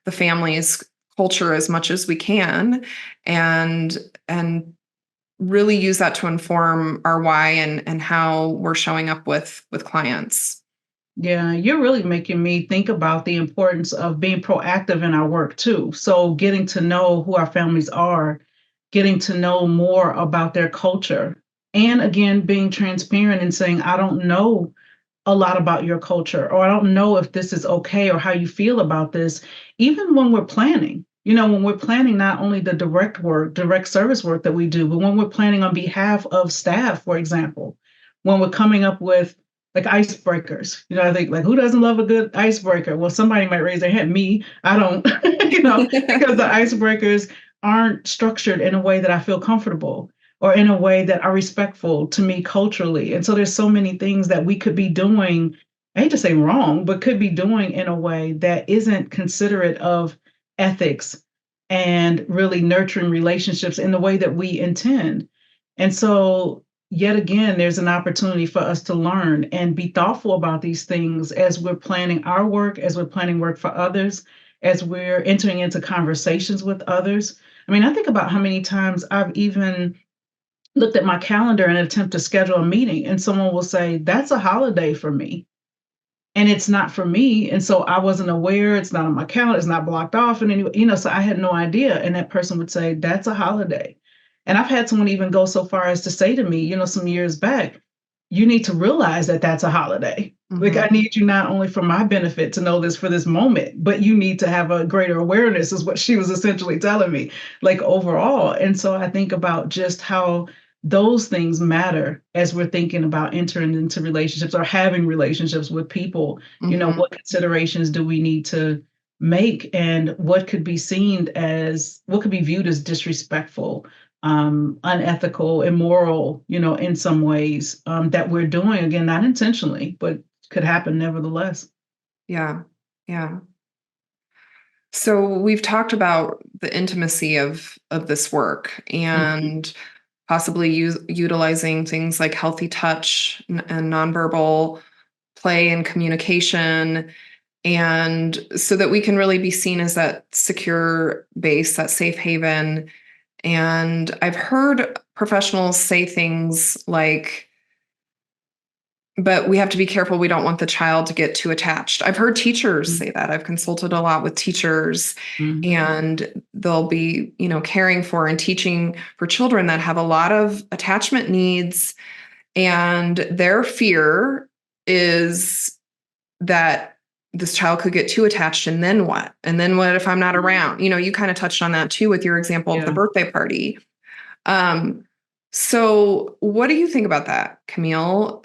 the family's culture as much as we can and really use that to inform our why and how we're showing up with clients. Yeah, you're really making me think about the importance of being proactive in our work too. So getting to know who our families are, getting to know more about their culture, and again, being transparent and saying, I don't know a lot about your culture, or I don't know if this is okay or how you feel about this, even when we're planning. When we're planning not only the direct service work that we do, but when we're planning on behalf of staff, for example, when we're coming up with like icebreakers, I think like who doesn't love a good icebreaker? Well, somebody might raise their hand. Me, I don't, because the icebreakers aren't structured in a way that I feel comfortable or in a way that are respectful to me culturally. And so there's so many things that we could be doing, I hate to say wrong, but could be doing in a way that isn't considerate of ethics and really nurturing relationships in the way that we intend. And so, yet again, there's an opportunity for us to learn and be thoughtful about these things as we're planning our work, as we're planning work for others, as we're entering into conversations with others. I mean, I think about how many times I've even looked at my calendar in an attempt to schedule a meeting, and someone will say, "That's a holiday for me." And it's not for me. And so I wasn't aware, it's not on my calendar, it's not blocked off. And anyway, so I had no idea. And that person would say, "That's a holiday." And I've had someone even go so far as to say to me, some years back, "You need to realize that that's a holiday. Like, I Mhm. need you not only for my benefit to know this for this moment, but you need to have a greater awareness," is what she was essentially telling me, like overall. And so I think about just how those things matter as we're thinking about entering into relationships or having relationships with people. Mhm. What considerations do we need to make, and what could be viewed as disrespectful, unethical, immoral, in some ways, that we're doing, again, not intentionally, but could happen nevertheless. Yeah. Yeah. So we've talked about the intimacy of this work Mhm, and possibly utilizing things like healthy touch and nonverbal play and communication, and so that we can really be seen as that secure base, that safe haven. And I've heard professionals say things like, but we have to be careful. We don't want the child to get too attached. I've heard teachers mm, say that. I've consulted a lot with teachers, mhm, and they'll be, caring for and teaching for children that have a lot of attachment needs. And their fear is that this child could get too attached. And then what? And then what if I'm not around? You kind of touched on that too with your example of the yeah. birthday party. Um, so what do you think about that, Camille?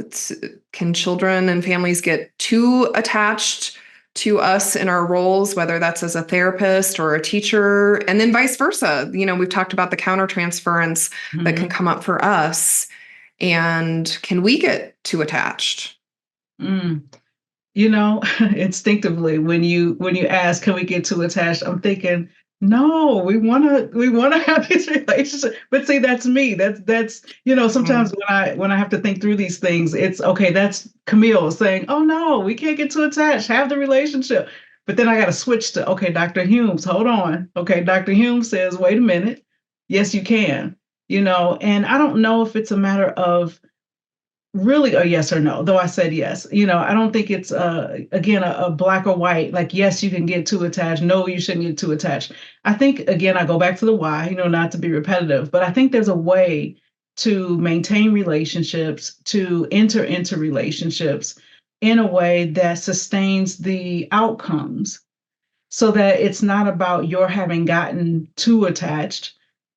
Can children and families get too attached to us in our roles, whether that's as a therapist or a teacher, and then vice versa? We've talked about the countertransference that can Mhm, come up for us. And can we get too attached? mm. Instinctively, when you ask, "Can we get too attached?" I'm thinking, no, we wanna have this relationship. But see, that's me. That's Mhm. sometimes when I have to think through these things, it's okay. That's Camille saying, "Oh no, we can't get too attached. Have the relationship." But then I got to switch to, okay, Dr. Humes, hold on. Okay, Dr. Humes says, "Wait a minute. Yes, you can." And I don't know if it's a matter of really a yes or no, though I said yes. I don't think it's again a black or white, like yes, you can get too attached, no, you shouldn't get too attached. I think again I go back to the why, not to be repetitive, but I think there's a way to maintain relationships, to enter into relationships in a way that sustains the outcomes, so that it's not about your having gotten too attached,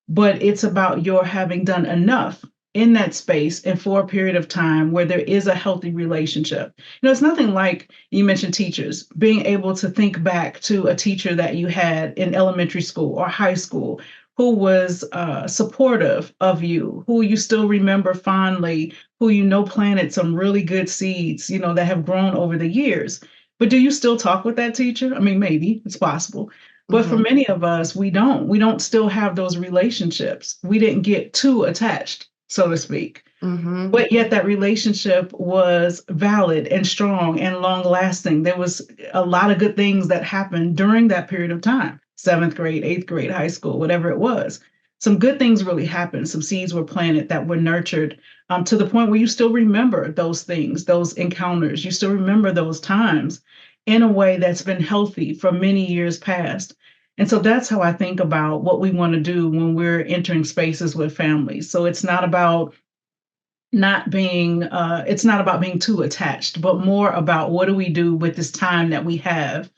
but it's about your having done enough in that space and for a period of time where there is a healthy relationship. It's nothing like, you mentioned teachers, being able to think back to a teacher that you had in elementary school or high school who was supportive of you, who you still remember fondly, who planted some really good seeds, that have grown over the years. But do you still talk with that teacher? I mean, maybe it's possible. But for Mhm. many of us, we don't. We don't still have those relationships. We didn't get too attached, so to speak. Mhm. But yet that relationship was valid and strong and long lasting. There was a lot of good things that happened during that period of time, seventh grade, eighth grade, high school, whatever it was. Some good things really happened. Some seeds were planted that were nurtured, to the point where you still remember those things, those encounters. You still remember those times in a way that's been healthy for many years past. And so that's how I think about what we want to do when we're entering spaces with families. So it's not about being too attached, but more about what do we do with this time that we have,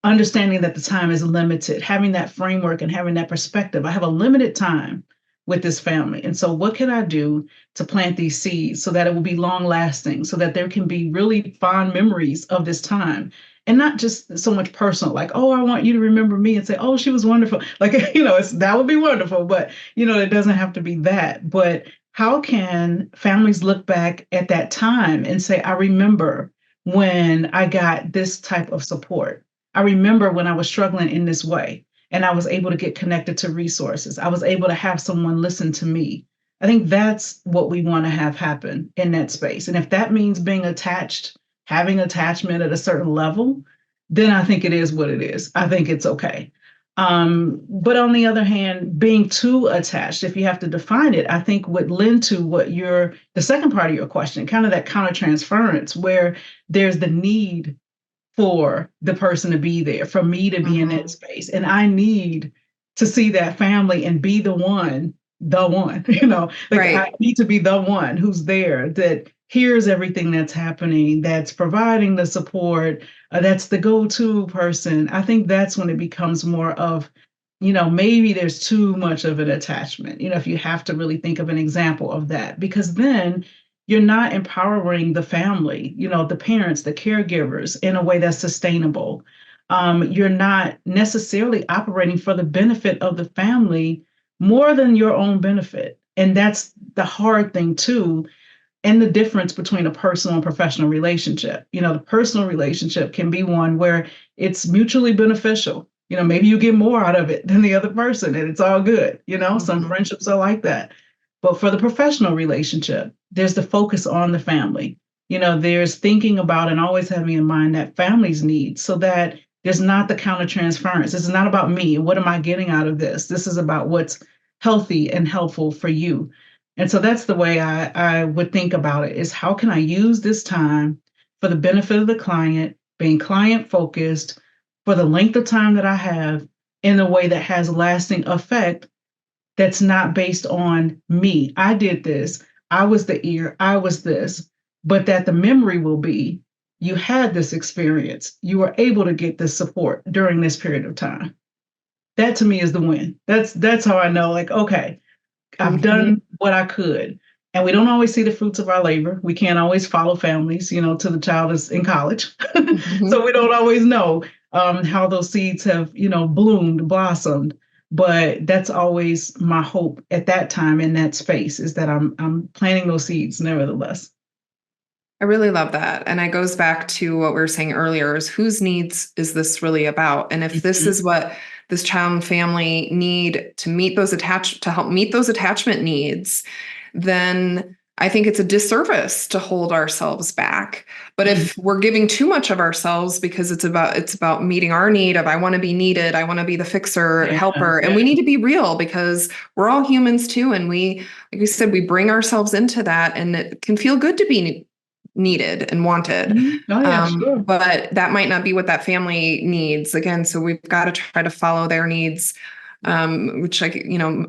understanding that the time is limited, having that framework and having that perspective. I have a limited time with this family. And so what can I do to plant these seeds so that it will be long lasting, so that there can be really fond memories of this time? And not just so much personal, like, oh, I want you to remember me and say, oh, she was wonderful. Like, that would be wonderful, but, it doesn't have to be that. But how can families look back at that time and say, I remember when I got this type of support? I remember when I was struggling in this way and I was able to get connected to resources. I was able to have someone listen to me. I think that's what we want to have happen in that space. And if that means being attached, having attachment at a certain level, then I think it is what it is. I think it's okay. But on the other hand, being too attached, if you have to define it, I think would lend to the second part of your question, kind of that countertransference, where there's the need for the person to be there, for me to be in that space. And I need to see that family and be the one, like Right. I need to be the one who's there, that hears everything that's happening, that's providing the support, that's the go-to person. I think that's when it becomes more of, maybe there's too much of an attachment, if you have to really think of an example of that, because then you're not empowering the family, the parents, the caregivers in a way that's sustainable. You're not necessarily operating for the benefit of the family more than your own benefit. And that's the hard thing, too. And the difference between a personal and professional relationship. The personal relationship can be one where it's mutually beneficial. Maybe you get more out of it than the other person, and it's all good. Some friendships are like that. But for the professional relationship, there's the focus on the family. There's thinking about and always having in mind that family's needs, so that there's not the countertransference. This is not about me. What am I getting out of this? This is about what's healthy and helpful for you. And so that's the way I would think about it, is how can I use this time for the benefit of the client, being client focused for the length of time that I have, in a way that has lasting effect, that's not based on me. I did this. I was the ear. I was this. But that the memory will be, you had this experience. You were able to get this support during this period of time. That to me is the win. That's how I know, like, okay, I've done what I could. And we don't always see the fruits of our labor. We can't always follow families, till the child is in college. So we don't always know how those seeds have, bloomed, blossomed. But that's always my hope at that time in that space, is that I'm planting those seeds nevertheless. I really love that. And it goes back to what we were saying earlier, is whose needs is this really about? And if this is what this child and family need to help meet those attachment needs, then I think it's a disservice to hold ourselves back. But if we're giving too much of ourselves because it's about meeting our need of, I want to be needed, I want to be the fixer, helper, and we need to be real, because we're all humans too. And we, like you said, we bring ourselves into that, and it can feel good to be needed and wanted. Oh, yeah, sure. But that might not be what that family needs. Again, so we've got to try to follow their needs, which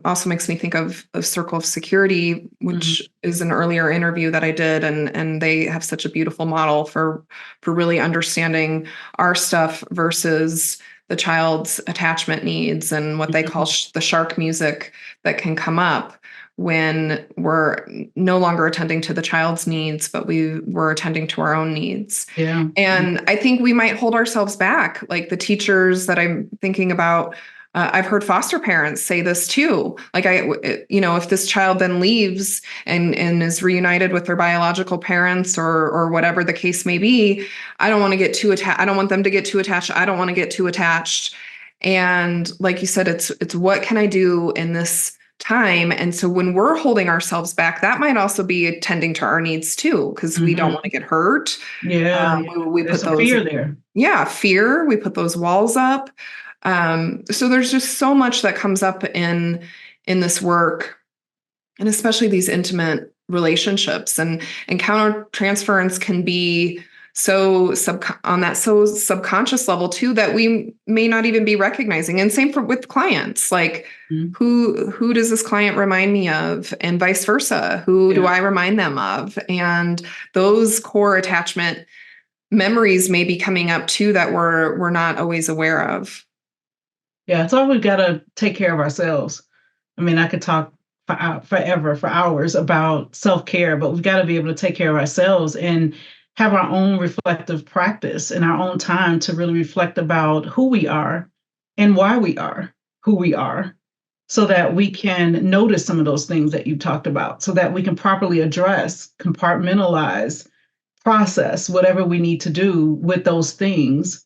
also makes me think of Circle of Security, which is an earlier interview that I did, and they have such a beautiful model for really understanding our stuff versus the child's attachment needs, and what they call the shark music that can come up when we're no longer attending to the child's needs, but we're attending to our own needs. Yeah. And I think we might hold ourselves back, like the teachers that I'm thinking about. I've heard foster parents say this too. Like, if this child then leaves and is reunited with their biological parents, or whatever the case may be, I don't want to get too attached. I don't want them to get too attached. I don't want to get too attached. And like you said, it's what can I do in this time? And so when we're holding ourselves back, that might also be attending to our needs too, because we don't want to get hurt. Yeah. We There's put some those fear there. Yeah, fear. We put those walls up. So there's just so much that comes up in this work, and especially these intimate relationships, and countertransference can be so subconscious level too, that we may not even be recognizing. And same with clients, like who does this client remind me of, and vice versa, who do I remind them of? And those core attachment memories may be coming up too, that we're not always aware of. Yeah, it's all we've got to take care of ourselves. I mean, I could talk forever, for hours, about self-care, but we've got to be able to take care of ourselves and have our own reflective practice and our own time to really reflect about who we are and why we are who we are, so that we can notice some of those things that you talked about, so that we can properly address, compartmentalize, process whatever we need to do with those things,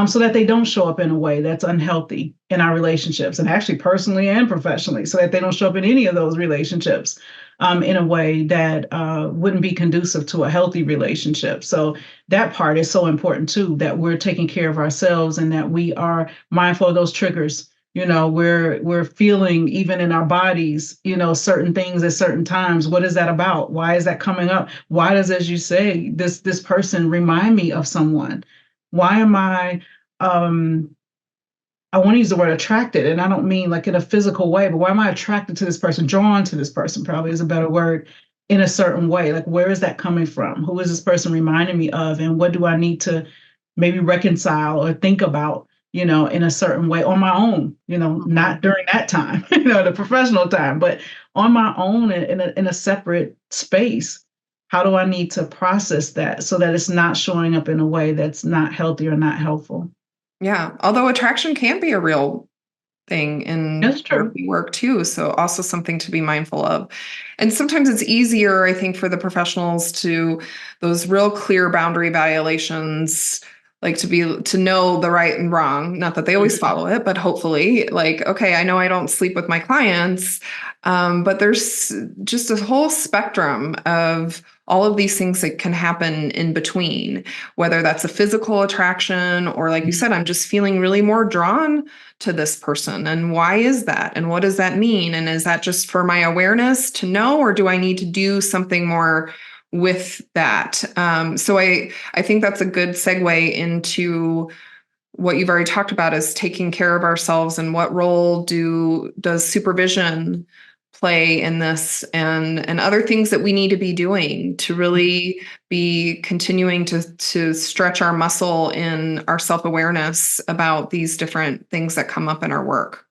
so that they don't show up in a way that's unhealthy in our relationships, and actually personally and professionally, so that they don't show up in any of those relationships in a way that wouldn't be conducive to a healthy relationship. So that part is so important too, that we're taking care of ourselves and that we are mindful of those triggers. We're feeling even in our bodies, certain things at certain times. What is that about? Why is that coming up? Why does, as you say, this person remind me of someone? Why am um I want to use the word attracted, and I don't mean like in a physical way, but why am I attracted to this person, drawn to this person, probably is a better word, in a certain way? Like, where is that coming from? Who is this person reminding me of? And what do I need to maybe reconcile or think about, in a certain way on my own, Mhm. not during that time, the professional time, but on my own in a separate space. How do I need to process that so that it's not showing up in a way that's not healthy or not helpful? Yeah. Although attraction can be a real thing in That's true. therapy work too. So also something to be mindful of. And sometimes it's easier, I think, for the professionals to those real clear boundary violations, like to know the right and wrong. Not that they always Mhm. follow it, but hopefully, like, okay, I know I don't sleep with my clients, but there's just a whole spectrum of all of these things that can happen in between, whether that's a physical attraction or, like you said, I'm just feeling really more drawn to this person. And why is that? And what does that mean? And is that just for my awareness to know, or do I need to do something more with that? So I think that's a good segue into what you've already talked about is taking care of ourselves, and what role does supervision play in this, and other things that we need to be doing to really be continuing to stretch our muscle in our self-awareness about these different things that come up in our work.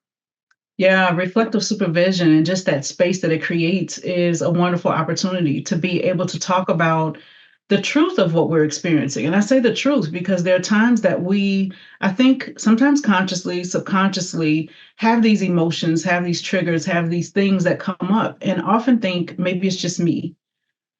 Yeah, reflective supervision and just that space that it creates is a wonderful opportunity to be able to talk about the truth of what we're experiencing. And I say the truth because there are times that I think, sometimes consciously, subconsciously, have these emotions, have these triggers, have these things that come up, and often think maybe it's just me,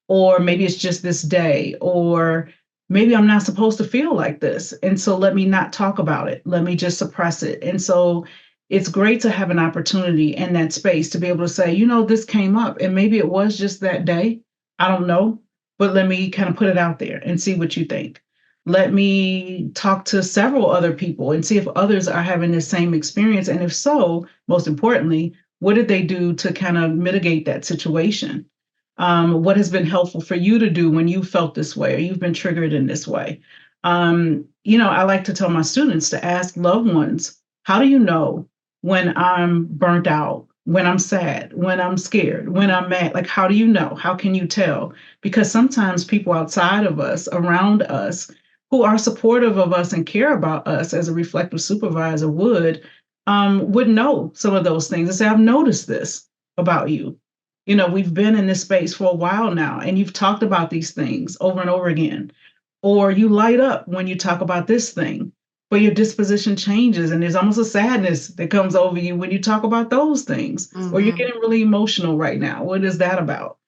or maybe it's just this day, or maybe I'm not supposed to feel like this. And so let me not talk about it. Let me just suppress it. And so it's great to have an opportunity in that space to be able to say, this came up and maybe it was just that day. I don't know, but let me kind of put it out there and see what you think. Let me talk to several other people and see if others are having the same experience. And if so, most importantly, what did they do to kind of mitigate that situation? What has been helpful for you to do when you felt this way or you've been triggered in this way? I like to tell my students to ask loved ones, how do you know when I'm burnt out, when I'm sad, when I'm scared, when I'm mad? Like, how do you know? How can you tell? Because sometimes people outside of us, around us, who are supportive of us and care about us as a reflective supervisor would know some of those things and say, I've noticed this about you. We've been in this space for a while now, and you've talked about these things over and over again. Or you light up when you talk about this thing, but your disposition changes, and there's almost a sadness that comes over you when you talk about those things. Or you're Mhm. getting really emotional right now. What is that about?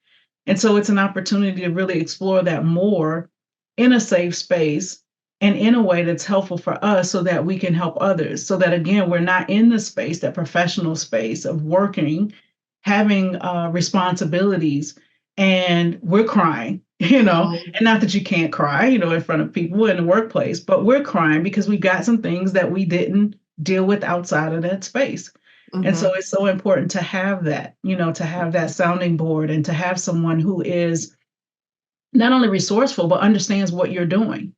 And so it's an opportunity to really explore that more in a safe space and in a way that's helpful for us so that we can help others. So that, again, we're not in the space, that professional space of working, having responsibilities, and we're crying, Mhm. and not that you can't cry, in front of people in the workplace, but we're crying because we've got some things that we didn't deal with outside of that space. And so Mhm. it's so important to have that, to have that sounding board and to have someone who is not only resourceful, but understands what you're doing,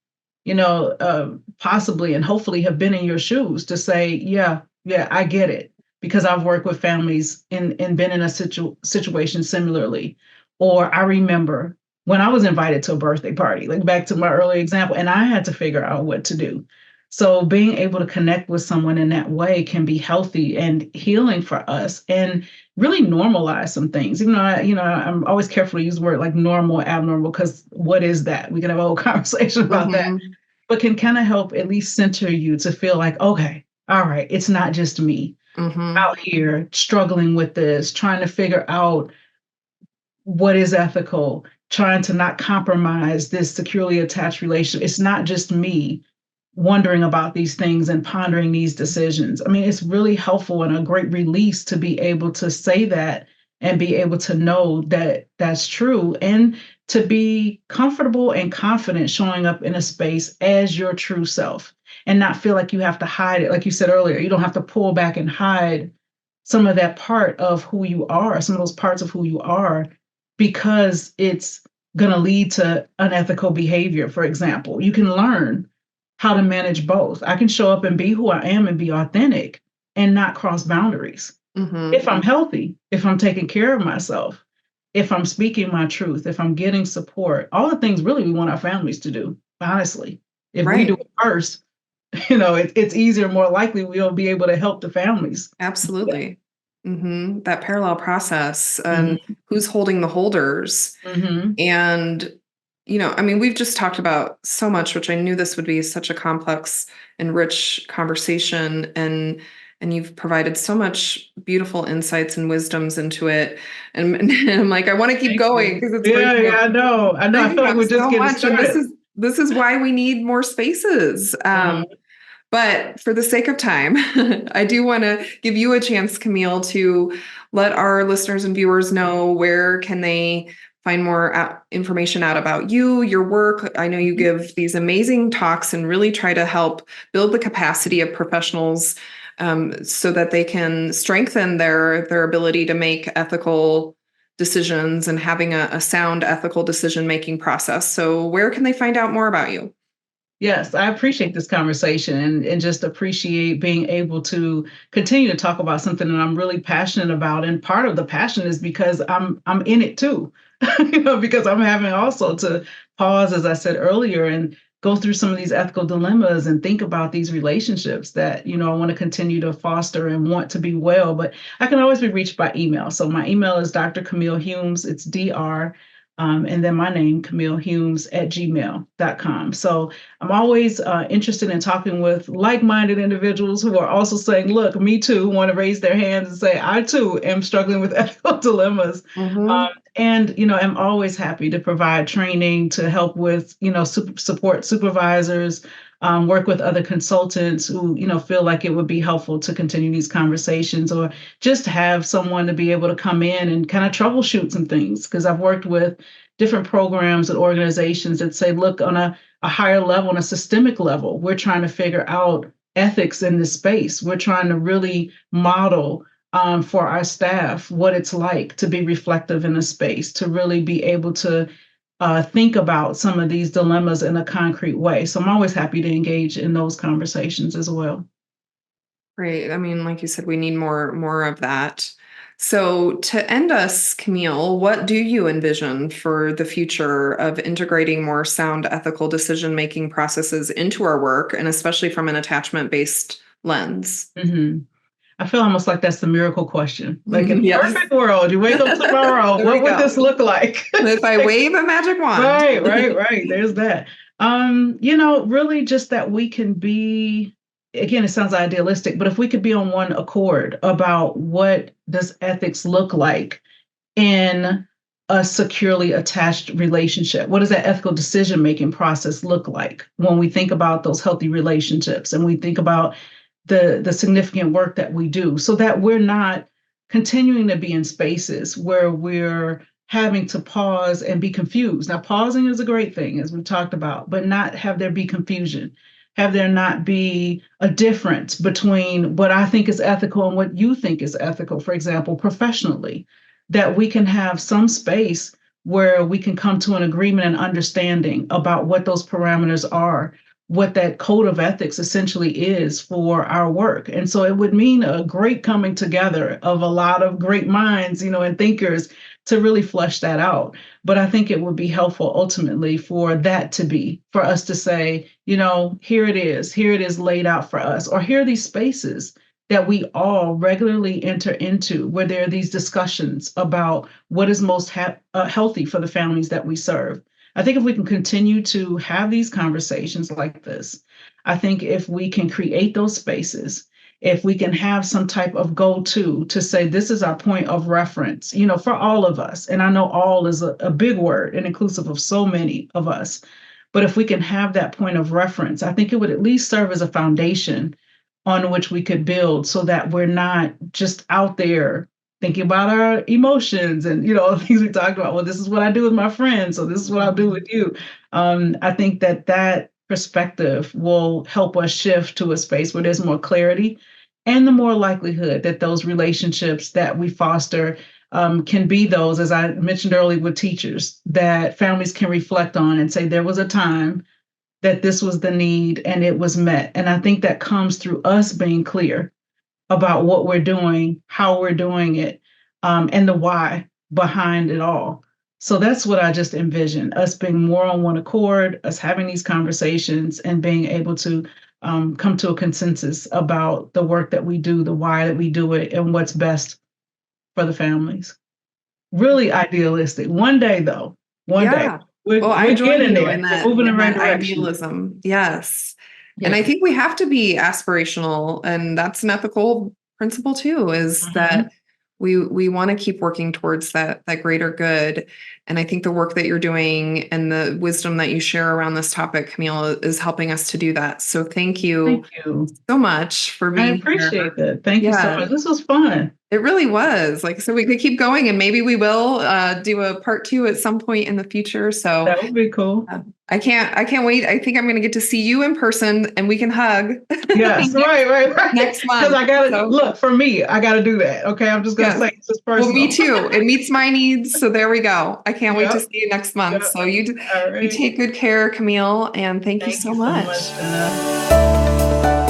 possibly and hopefully have been in your shoes to say, yeah, yeah, I get it. Because I've worked with families and been in a situation similarly. Or I remember when I was invited to a birthday party, like back to my early example, and I had to figure out what to do. So being able to connect with someone in that way can be healthy and healing for us. And really normalize some things. Even though I'm always careful to use the word like normal, abnormal, because what is that? We can have a whole conversation about that, Mhm. but can kind of help at least center you to feel like, okay, all right, it's not just me Mhm. out here struggling with this, trying to figure out what is ethical, trying to not compromise this securely attached relationship. It's not just me. wondering about these things and pondering these decisions. I mean, it's really helpful and a great release to be able to say that and be able to know that that's true, and to be comfortable and confident showing up in a space as your true self and not feel like you have to hide it. Like you said earlier, you don't have to pull back and hide some of that part of who you are, some of those parts of who you are, because it's going to lead to unethical behavior, for example. You can learn how to manage both. I can show up and be who I am and be authentic and not cross boundaries. Mm-hmm. If I'm healthy, if I'm taking care of myself, if I'm speaking my truth, if I'm getting support, all the things really we want our families to do, honestly. If we do Right. it first, it's easier, more likely we'll be able to help the families. Absolutely. That parallel process and Mm-hmm. who's holding the holders. Mm-hmm. And, I mean, we've just talked about so much, which I knew this would be such a complex and rich conversation. And you've provided so much beautiful insights and wisdoms into it. And I'm like, I want to keep Thank going you. because it's Yeah, breaking yeah, up. I know. I know. I Breaking feel like up we're just so getting much. And this started. is this is why we need more spaces. Uh, But for the sake of time, I do want to give you a chance, Camille, to let our listeners and viewers know where can they find more information out about you, your work. I know you give these amazing talks and really try to help build the capacity of professionals so that they can strengthen their ability to make ethical decisions and having a sound ethical decision making process. So where can they find out more about you? Yes, I appreciate this conversation, and just appreciate being able to continue to talk about something that I'm really passionate about. And part of the passion is because I'm in it too, because I'm having also to pause, as I said earlier, and go through some of these ethical dilemmas and think about these relationships that, I want to continue to foster and want to be well. But I can always be reached by email. So my email is Dr. Camille Humes. It's Dr. And then my name, camillehumes@gmail.com. So I'm always interested in talking with like-minded individuals who are also saying, look, me too, want to raise their hands and say, I too am struggling with ethical dilemmas. Mm-hmm. And, I'm always happy to provide training to help with, support supervisors, work with other consultants who, feel like it would be helpful to continue these conversations, or just have someone to be able to come in and kind of troubleshoot some things. Because I've worked with different programs and organizations that say, look, on a higher level, on a systemic level, we're trying to figure out ethics in this space. We're trying to really model for our staff what it's like to be reflective in a space, to really be able to think about some of these dilemmas in a concrete way. So I'm always happy to engage in those conversations as well. Great. I mean, like you said, we need more of that. So to end us, Camille, what do you envision for the future of integrating more sound ethical decision-making processes into our work, and especially from an attachment-based lens? Hmm. I feel almost like that's the miracle question. Like, in a Yes. perfect world, you wake up tomorrow, There we what would go. this look like? If I wave a magic wand. Right, right, right. There's that. Really just that we can be, again, it sounds idealistic, but if we could be on one accord about what does ethics look like in a securely attached relationship? What does that ethical decision-making process look like when we think about those healthy relationships and we think about the significant work that we do, so that we're not continuing to be in spaces where we're having to pause and be confused. Now, pausing is a great thing, as we've talked about, but not have there be confusion, have there not be a difference between what I think is ethical and what you think is ethical, for example, professionally, that we can have some space where we can come to an agreement and understanding about what those parameters are, what that code of ethics essentially is for our work. And so it would mean a great coming together of a lot of great minds, and thinkers to really flesh that out. But I think it would be helpful ultimately for that to be, for us to say, here it is laid out for us, or here are these spaces that we all regularly enter into where there are these discussions about what is most healthy for the families that we serve. I think if we can continue to have these conversations like this, I think if we can create those spaces, if we can have some type of go-to say, this is our point of reference, for all of us. And I know all is a big word and inclusive of so many of us. But if we can have that point of reference, I think it would at least serve as a foundation on which we could build so that we're not just out there thinking about our emotions and, things we talked about. Well, this is what I do with my friends, so this is what I'll do with you. I think that perspective will help us shift to a space where there's more clarity and the more likelihood that those relationships that we foster can be those, as I mentioned earlier with teachers, that families can reflect on and say, there was a time that this was the need and it was met. And I think that comes through us being clear about what we're doing, how we're doing it, and the why behind it all. So that's what I just envision, us being more on one accord, us having these conversations and being able to come to a consensus about the work that we do, the why that we do it, and what's best for the families. Really idealistic. One day, though, one day. Yeah. We're, Well, I we're join getting you there. in We're moving in the right that direction. idealism. Yes. And I Yeah. think we have to be aspirational, and that's an ethical principle too, is Mhm. that we want to keep working towards that greater good. And I think the work that you're doing and the wisdom that you share around this topic, Camille, is helping us to do that. So thank you Thank you. so much for I being appreciate here. that. Thank you so Yeah. much. This was fun. It really was. Like, so we could keep going, and maybe we will do a part two at some point in the future. So That would be cool. I can't wait. I think I'm going to get to see you in person, and we can hug Yes, right. next Because month. I gotta So look for me. I gotta do that. Okay, I'm just gonna yes. say it's just Well, personal. me too. It meets my needs. So there we go. I can't wait to Yep. see you next month. Yep. So you All you right. take good care, Camille, and thank you Thank so you so much, much. Jenna.